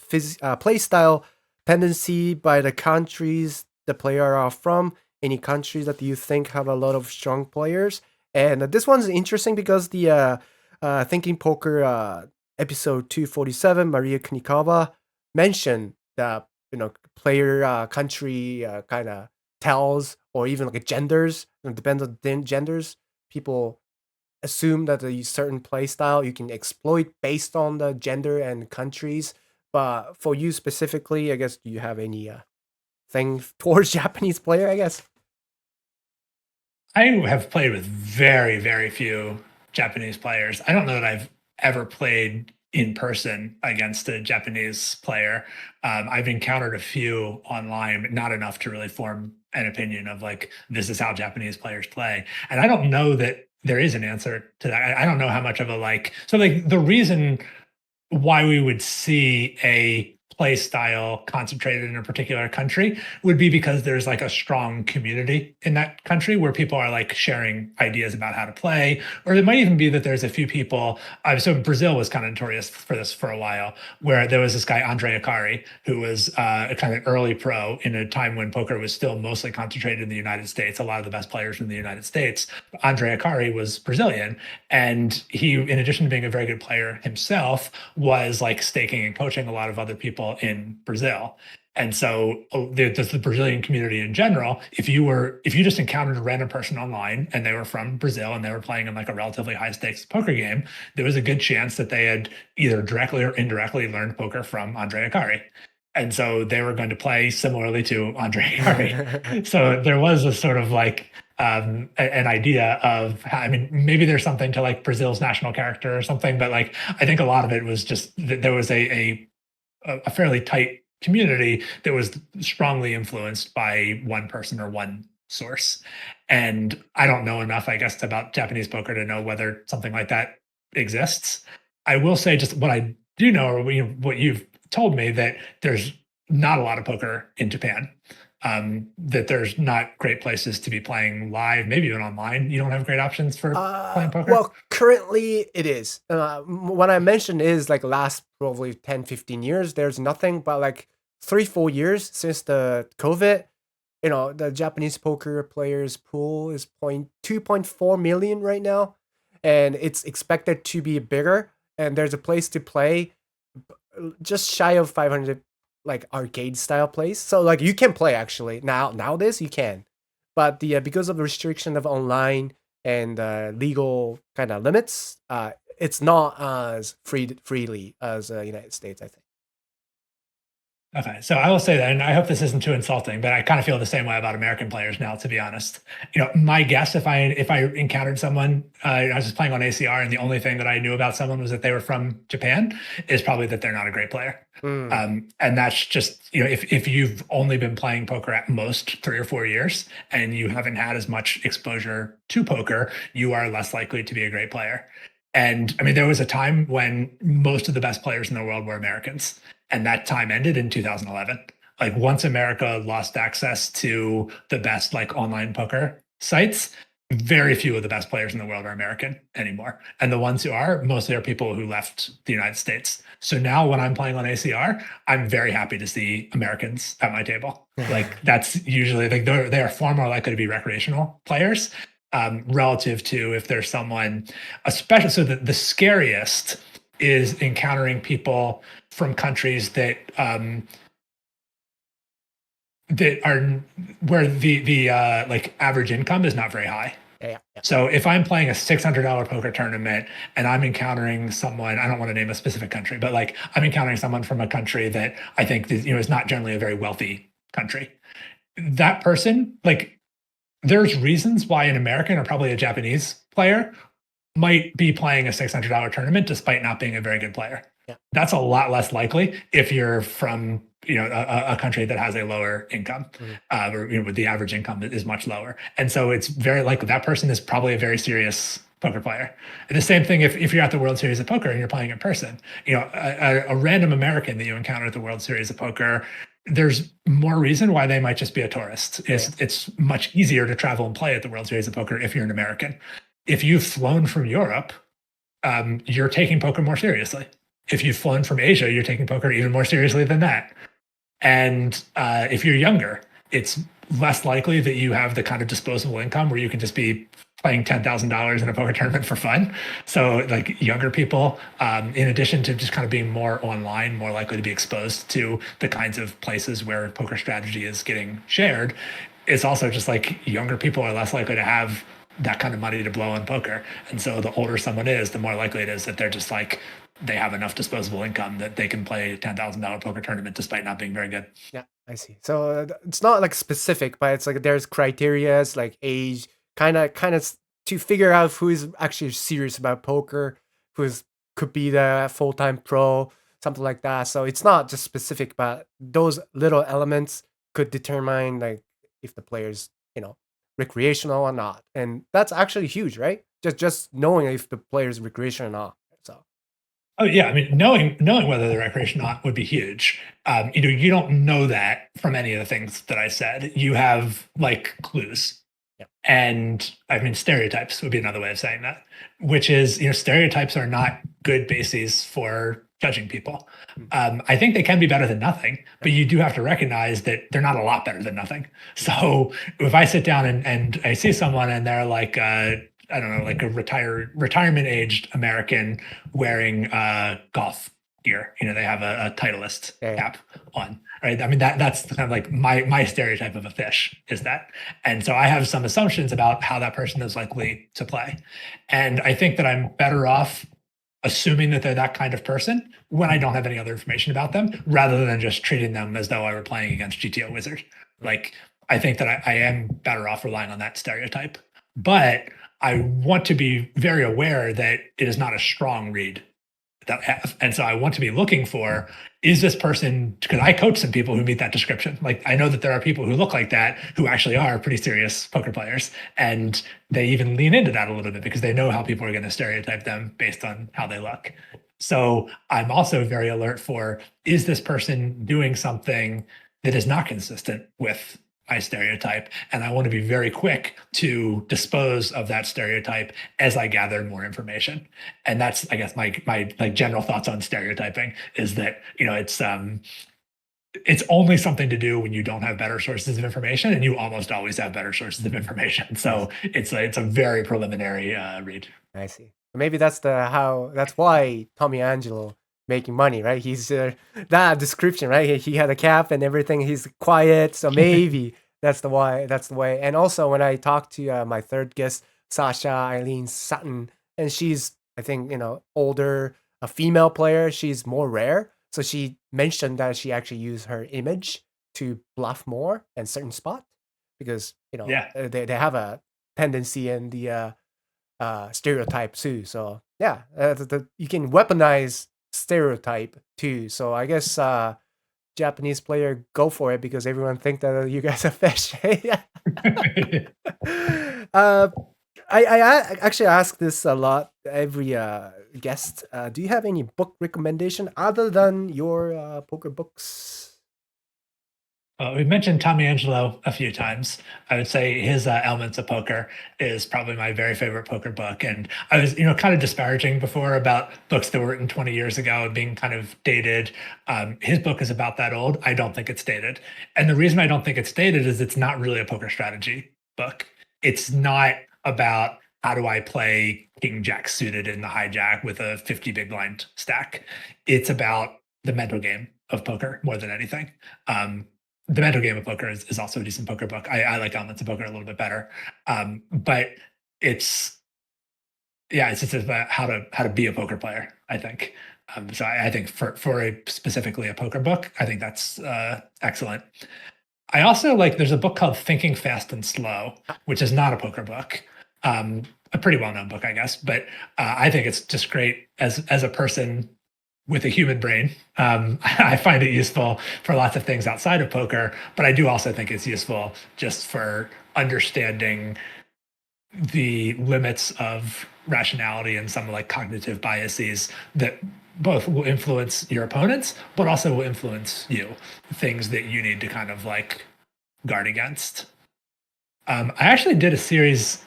play style tendency by the countries the player are from? Any countries that you think have a lot of strong players? And this one's interesting because the Thinking Poker episode 247, Maria Kunikawa mentioned that player country kind of tells, or even like genders. It depends on the genders. People assume that a certain play style you can exploit based on the gender and countries. But for you specifically, I guess, do you have any thing towards Japanese player, I guess? I have played with very, very few Japanese players. I don't know that I've ever played in person against a Japanese player. I've encountered a few online, but not enough to really form an opinion of like, this is how Japanese players play. And I don't know that there is an answer to that. I don't know how much of the reason why we would see a play style concentrated in a particular country would be because there's like a strong community in that country where people are like sharing ideas about how to play, or it might even be that there's a few people. So Brazil was kind of notorious for this for a while, where there was this guy, Andre Akari, who was a kind of early pro in a time when poker was still mostly concentrated in the United States. A lot of the best players from the United States. Andre Akari was Brazilian, and he, in addition to being a very good player himself, was like staking and coaching a lot of other people in Brazil. And so the Brazilian community in general, if you just encountered a random person online and they were from Brazil and they were playing in like a relatively high stakes poker game, there was a good chance that they had either directly or indirectly learned poker from Andre Akari. And so they were going to play similarly to Andre Akari. So there was a sort of like an idea of how, I mean, maybe there's something to like Brazil's national character or something, but like I think a lot of it was just that there was a fairly tight community that was strongly influenced by one person or one source. And I don't know enough, I guess, about Japanese poker to know whether something like that exists. I will say just what I do know, or what you've told me, that there's not a lot of poker in Japan. That there's not great places to be playing live, maybe even online. You don't have great options for playing poker? Well, currently it is. What I mentioned is like last probably 10, 15 years, there's nothing, but like 3-4 years since the COVID, the Japanese poker players pool is 2.4 million right now, and it's expected to be bigger. And there's a place to play just shy of 500, like arcade style place. So like you can play actually nowadays you can, but because of the restriction of online and legal kind of limits, it's not as freely as United States, I think. Okay, so I will say that, and I hope this isn't too insulting, but I kind of feel the same way about American players now, to be honest. My guess, if I encountered someone, I was just playing on ACR, and the only thing that I knew about someone was that they were from Japan, is probably that they're not a great player. And that's just, if you've only been playing poker at most 3 or 4 years, and you haven't had as much exposure to poker, you are less likely to be a great player. And I mean, there was a time when most of the best players in the world were Americans. And that time ended in 2011. Like once America lost access to the best like online poker sites, very few of the best players in the world are American anymore. And the ones who are, mostly are people who left the United States. So now when I'm playing on ACR, I'm very happy to see Americans at my table. Like that's usually, like they are far more likely to be recreational players relative to if there's someone, especially, so the scariest is encountering people from countries that that are where the like average income is not very high. Yeah. So if I'm playing a $600 poker tournament and I'm encountering someone, I don't want to name a specific country, but like I'm encountering someone from a country that I think is not generally a very wealthy country. That person, like, there's reasons why an American or probably a Japanese player might be playing a $600 tournament despite not being a very good player. Yeah. That's a lot less likely if you're from a country that has a lower income, or the average income is much lower. And so it's very likely that person is probably a very serious poker player. And the same thing if you're at the World Series of Poker and you're playing in person, a random American that you encounter at the World Series of Poker, there's more reason why they might just be a tourist. It's much easier to travel and play at the World Series of Poker if you're an American. If you've flown from Europe, you're taking poker more seriously. If you've flown from Asia, you're taking poker even more seriously than that. And if you're younger, it's less likely that you have the kind of disposable income where you can just be playing $10,000 in a poker tournament for fun. So like younger people, in addition to just kind of being more online, more likely to be exposed to the kinds of places where poker strategy is getting shared, it's also just like younger people are less likely to have that kind of money to blow on poker. And so the older someone is, the more likely it is that they're just like, they have enough disposable income that they can play a $10,000 poker tournament despite not being very good. Yeah, I see. So it's not like specific, but it's like there's criterias like age, kind of to figure out who is actually serious about poker, could be the full-time pro, something like that. So it's not just specific, but those little elements could determine like if the player's, recreational or not. And that's actually huge, right? Just knowing if the player's recreational or not. So. Oh yeah, I mean, knowing whether they're recreational or not would be huge. You don't know that from any of the things that I said. You have like clues. Yep. And I mean, stereotypes would be another way of saying that, which is, stereotypes are not good bases for judging people. I think they can be better than nothing, but you do have to recognize that they're not a lot better than nothing. So if I sit down and I see someone and they're like, I don't know, like a retirement aged American wearing golf gear, they have a Titleist cap on, right? I mean, that's kind of like my stereotype of a fish is that. And so I have some assumptions about how that person is likely to play. And I think that I'm better off assuming that they're that kind of person when I don't have any other information about them, rather than just treating them as though I were playing against GTOWizard. Like, I think that I am better off relying on that stereotype. But I want to be very aware that it is not a strong read that I have. And so I want to be looking for, is this person, because I coach some people who meet that description. Like, I know that there are people who look like that who actually are pretty serious poker players. And they even lean into that a little bit because they know how people are going to stereotype them based on how they look. So I'm also very alert for, is this person doing something that is not consistent with my stereotype? And I want to be very quick to dispose of that stereotype as I gather more information. And that's, I guess, my like general thoughts on stereotyping is that, you know, it's only something to do when you don't have better sources of information, and you almost always have better sources of information. So it's a very preliminary read. I see. Maybe that's why Tommy Angelo making money, right? He's that description, right? He had a cap and everything. He's quiet, so maybe that's the way. And also, when I talked to my third guest, Sasha Eileen Sutton, and she's, I think, older, a female player. She's more rare, so she mentioned that she actually used her image to bluff more in certain spot because they have a tendency in the stereotype too. So yeah, you can weaponize stereotype too. So I guess Japanese player, go for it because everyone think that you guys are fish. I actually ask this a lot every guest. Do you have any book recommendation other than your poker books? We mentioned Tommy Angelo a few times. I would say his Elements of Poker is probably my very favorite poker book. And I was, kind of disparaging before about books that were written 20 years ago being kind of dated. His book is about that old. I don't think it's dated. And the reason I don't think it's dated is it's not really a poker strategy book. It's not about how do I play King Jack suited in the hijack with a 50 big blind stack. It's about the mental game of poker more than anything. The mental game of poker is also a decent poker book. I like Elements of Poker a little bit better. But it's just about how to be a poker player, I think. So I think for specifically a poker book, I think that's excellent. I also there's a book called Thinking Fast and Slow, which is not a poker book. A pretty well-known book, I guess. But I think it's just great as a person with a human brain. I find it useful for lots of things outside of poker, but I do also think it's useful just for understanding the limits of rationality and some cognitive biases that both will influence your opponents, but also will influence you, things that you need to kind of guard against. I actually did a series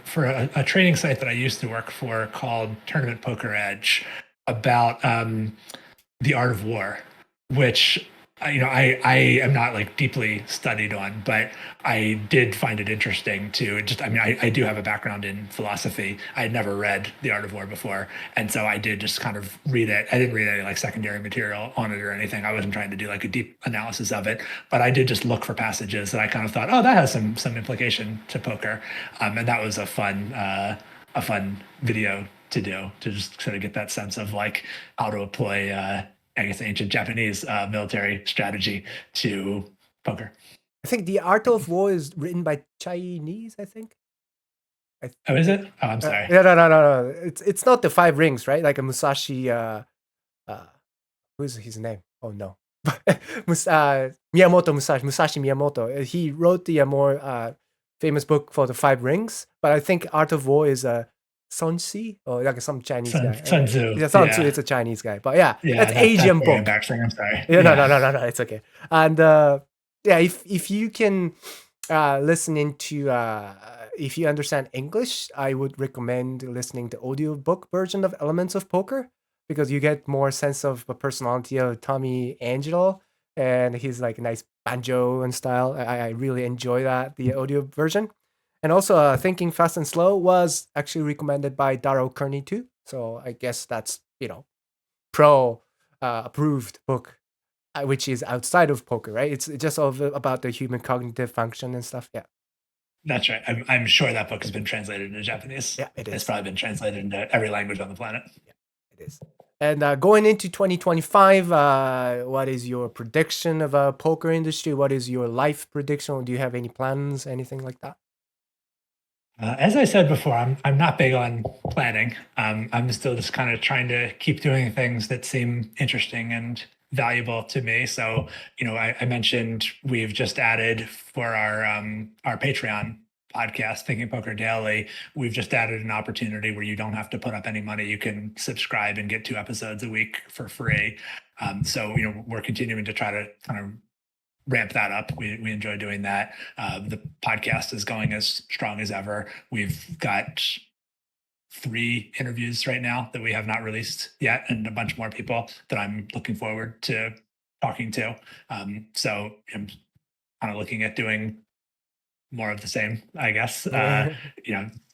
for a training site that I used to work for called Tournament Poker Edge, about the art of war, which I am not deeply studied on, but I did find it interesting to I do have a background in philosophy. I had never read The Art of War before, and so I did just kind of read it. I didn't read any secondary material on it or anything. I wasn't trying to do a deep analysis of it, but I did just look for passages that I kind of thought, oh, that has some implication to poker, and that was a fun video to do, to just sort of get that sense of how to apply I guess ancient Japanese military strategy to poker. I think The Art of War is written by Chinese, I think. Oh, is it? Oh, I'm sorry. No. It's not the Five Rings, right? Like a Musashi, who's his name? Oh no. Musashi Miyamoto. He wrote the more famous book for the Five Rings, but I think Art of War is a Sun Tzu or some Chinese guy. Sun Tzu. Yeah, Sun Tzu. It's a Chinese guy, but that's Asian book. Embarrassing. I'm sorry. Yeah, no, it's okay. And if you can listen into if you understand English, I would recommend listening to audiobook version of Elements of Poker because you get more sense of the personality of Tommy Angelo, and he's nice banjo and style. I really enjoy the audio version. And also, Thinking Fast and Slow was actually recommended by Darrell Kearney too. So I guess that's pro approved book, which is outside of poker, right? It's just about the human cognitive function and stuff. Yeah, that's right. I'm sure that book has been translated into Japanese. Yeah, it is. It's probably been translated into every language on the planet. Yeah, it is. And going into 2025, what is your prediction of a poker industry? What is your life prediction? Do you have any plans, anything like that? As I said before, I'm not big on planning. I'm still just kind of trying to keep doing things that seem interesting and valuable to me. So, I mentioned we've just added for our Patreon podcast, Thinking Poker Daily, we've just added an opportunity where you don't have to put up any money. You can subscribe and get 2 episodes a week for free. So, we're continuing to try to kind of ramp that up. We enjoy doing that. The podcast is going as strong as ever. We've got 3 interviews right now that we have not released yet, and a bunch more people that I'm looking forward to talking to. So I'm kind of looking at doing more of the same, I guess.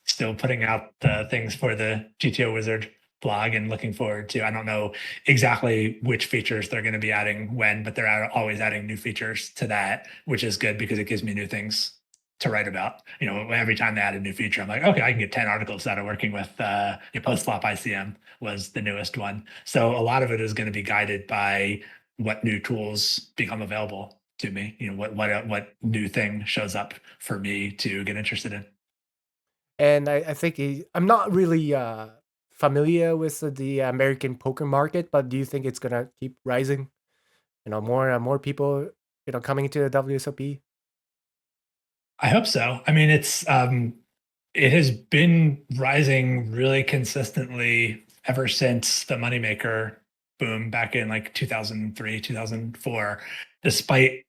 Still putting out the things for the GTOWizard blog and looking forward to, I don't know exactly which features they're going to be adding when, but they're always adding new features to that, which is good because it gives me new things to write about. Every time they add a new feature, I'm like, okay, I can get 10 articles out of working with post-flop ICM was the newest one. So a lot of it is going to be guided by what new tools become available to me. What new thing shows up for me to get interested in. And I think I'm not really familiar with the American poker market, but do you think it's gonna keep rising? More people, coming into the WSOP. I hope so. I mean, it has been rising really consistently ever since the moneymaker boom back in like 2003, 2004, despite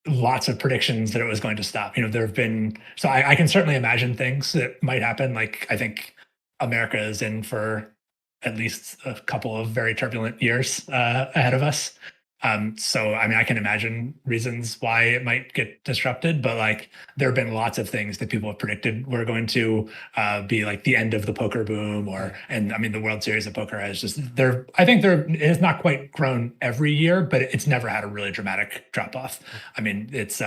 lots of predictions that it was going to stop. There have been, so I can certainly imagine things that might happen. Like, I think America is in for at least a couple of very turbulent years ahead of us. So, I mean, I can imagine reasons why it might get disrupted, but like there have been lots of things that people have predicted were going to be like the end of the poker boom, and I mean, the World Series of Poker has just it has not quite grown every year, but it's never had a really dramatic drop off. I mean, it's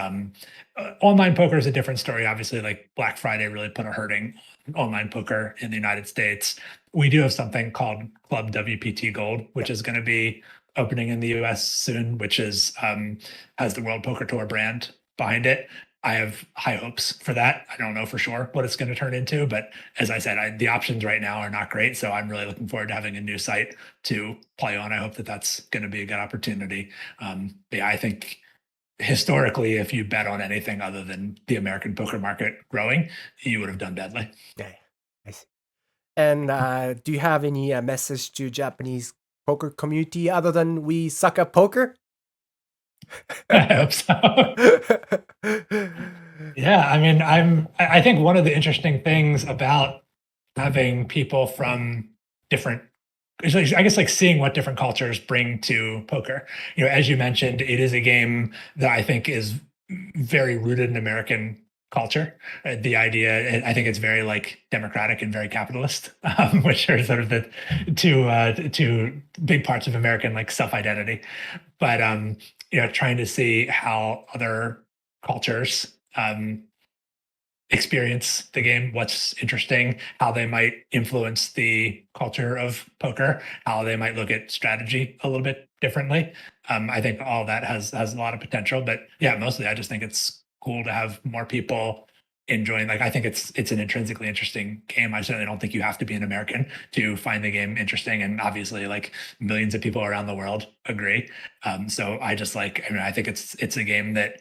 online poker is a different story. Obviously, like Black Friday really put a hurting online poker in the United States. We do have something called Club WPT Gold, which is going to be opening in the US soon, which is has the World Poker Tour brand behind it. I have high hopes for that. I don't know for sure what it's going to turn into, but as I said, the options right now are not great. So I'm really looking forward to having a new site to play on. I hope that that's going to be a good opportunity. Yeah, I think historically, if you bet on anything other than the American poker market growing, you would have done badly. Yeah, I see. And do you have any message to Japanese poker community other than we suck at poker? I hope so. Yeah, I mean, I think one of the interesting things about having people from different, I guess, like seeing what different cultures bring to poker. As you mentioned, it is a game that I think is very rooted in American culture. The idea, I think it's very like democratic and very capitalist, which are sort of the two big parts of American like self-identity. But trying to see how other cultures experience the game, what's interesting, how they might influence the culture of poker, how they might look at strategy a little bit differently. I think all that has a lot of potential. But yeah, mostly I just think it's cool to have more people enjoying. Like, I think it's an intrinsically interesting game. I certainly don't think you have to be an American to find the game interesting, and obviously like millions of people around the world agree. So I just I think it's a game that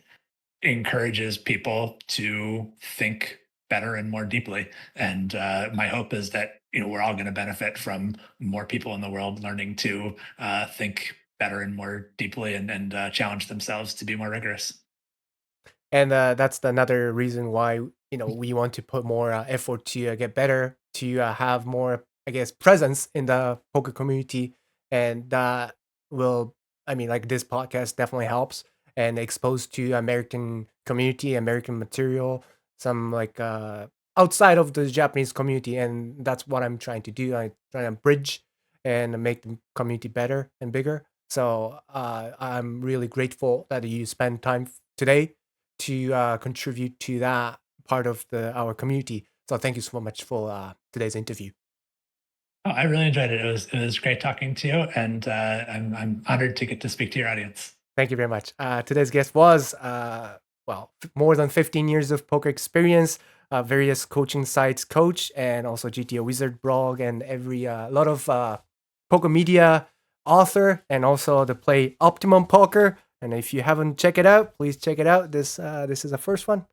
encourages people to think better and more deeply, and my hope is that we're all going to benefit from more people in the world learning to think better and more deeply, and challenge themselves to be more rigorous. And that's another reason why we want to put more effort to get better, to have more, I guess, presence in the poker community, and that will, like this podcast definitely helps and expose to American community, American material, some like outside of the Japanese community, and that's what I'm trying to do. I'm trying to bridge and make the community better and bigger. So I'm really grateful that you spend time today to contribute to that part of our community. So thank you so much for today's interview. Oh, I really enjoyed it. It was great talking to you, and I'm honored to get to speak to your audience. Thank you very much. Today's guest was, more than 15 years of poker experience, various coaching sites coach, and also GTOWizard blog, and lot of poker media author, and also the play Optimum Poker. And if you haven't checked it out, please check it out. This is the first one.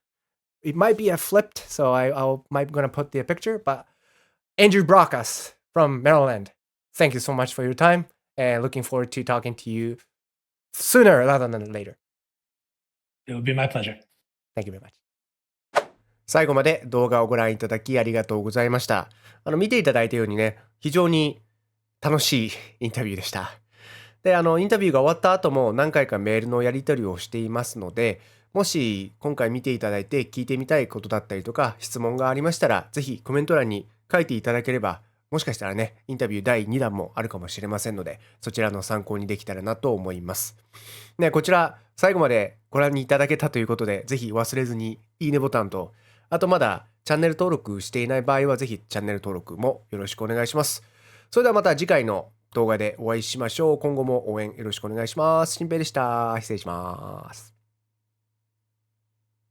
It might be a flipped, so I'm gonna put the picture. But Andrew Brokos from Maryland, thank you so much for your time, and looking forward to talking to you sooner rather than later. It would be my pleasure. Thank you very much. 最後まで動画をご覧いただきありがとうございました。見ていただいたようにね、非常に楽しいインタビューでした。で、インタビューが終わった後も何回かメールのやり取りをしていますので、もし今回見ていただいて聞いてみたいことだったりとか質問がありましたら、ぜひコメント欄に書いていただければ、もしかしたらね、インタビュー第2弾もあるかもしれませんので、そちらの参考にできたらなと思います。ね、こちら最後までご覧にいただけたということで、ぜひ忘れずにいいねボタンと、あとまだチャンネル登録していない場合はぜひチャンネル登録もよろしくお願いします。それではまた次回の動画でお会いしましょう。今後も応援よろしくお願いします。新平でした。失礼します。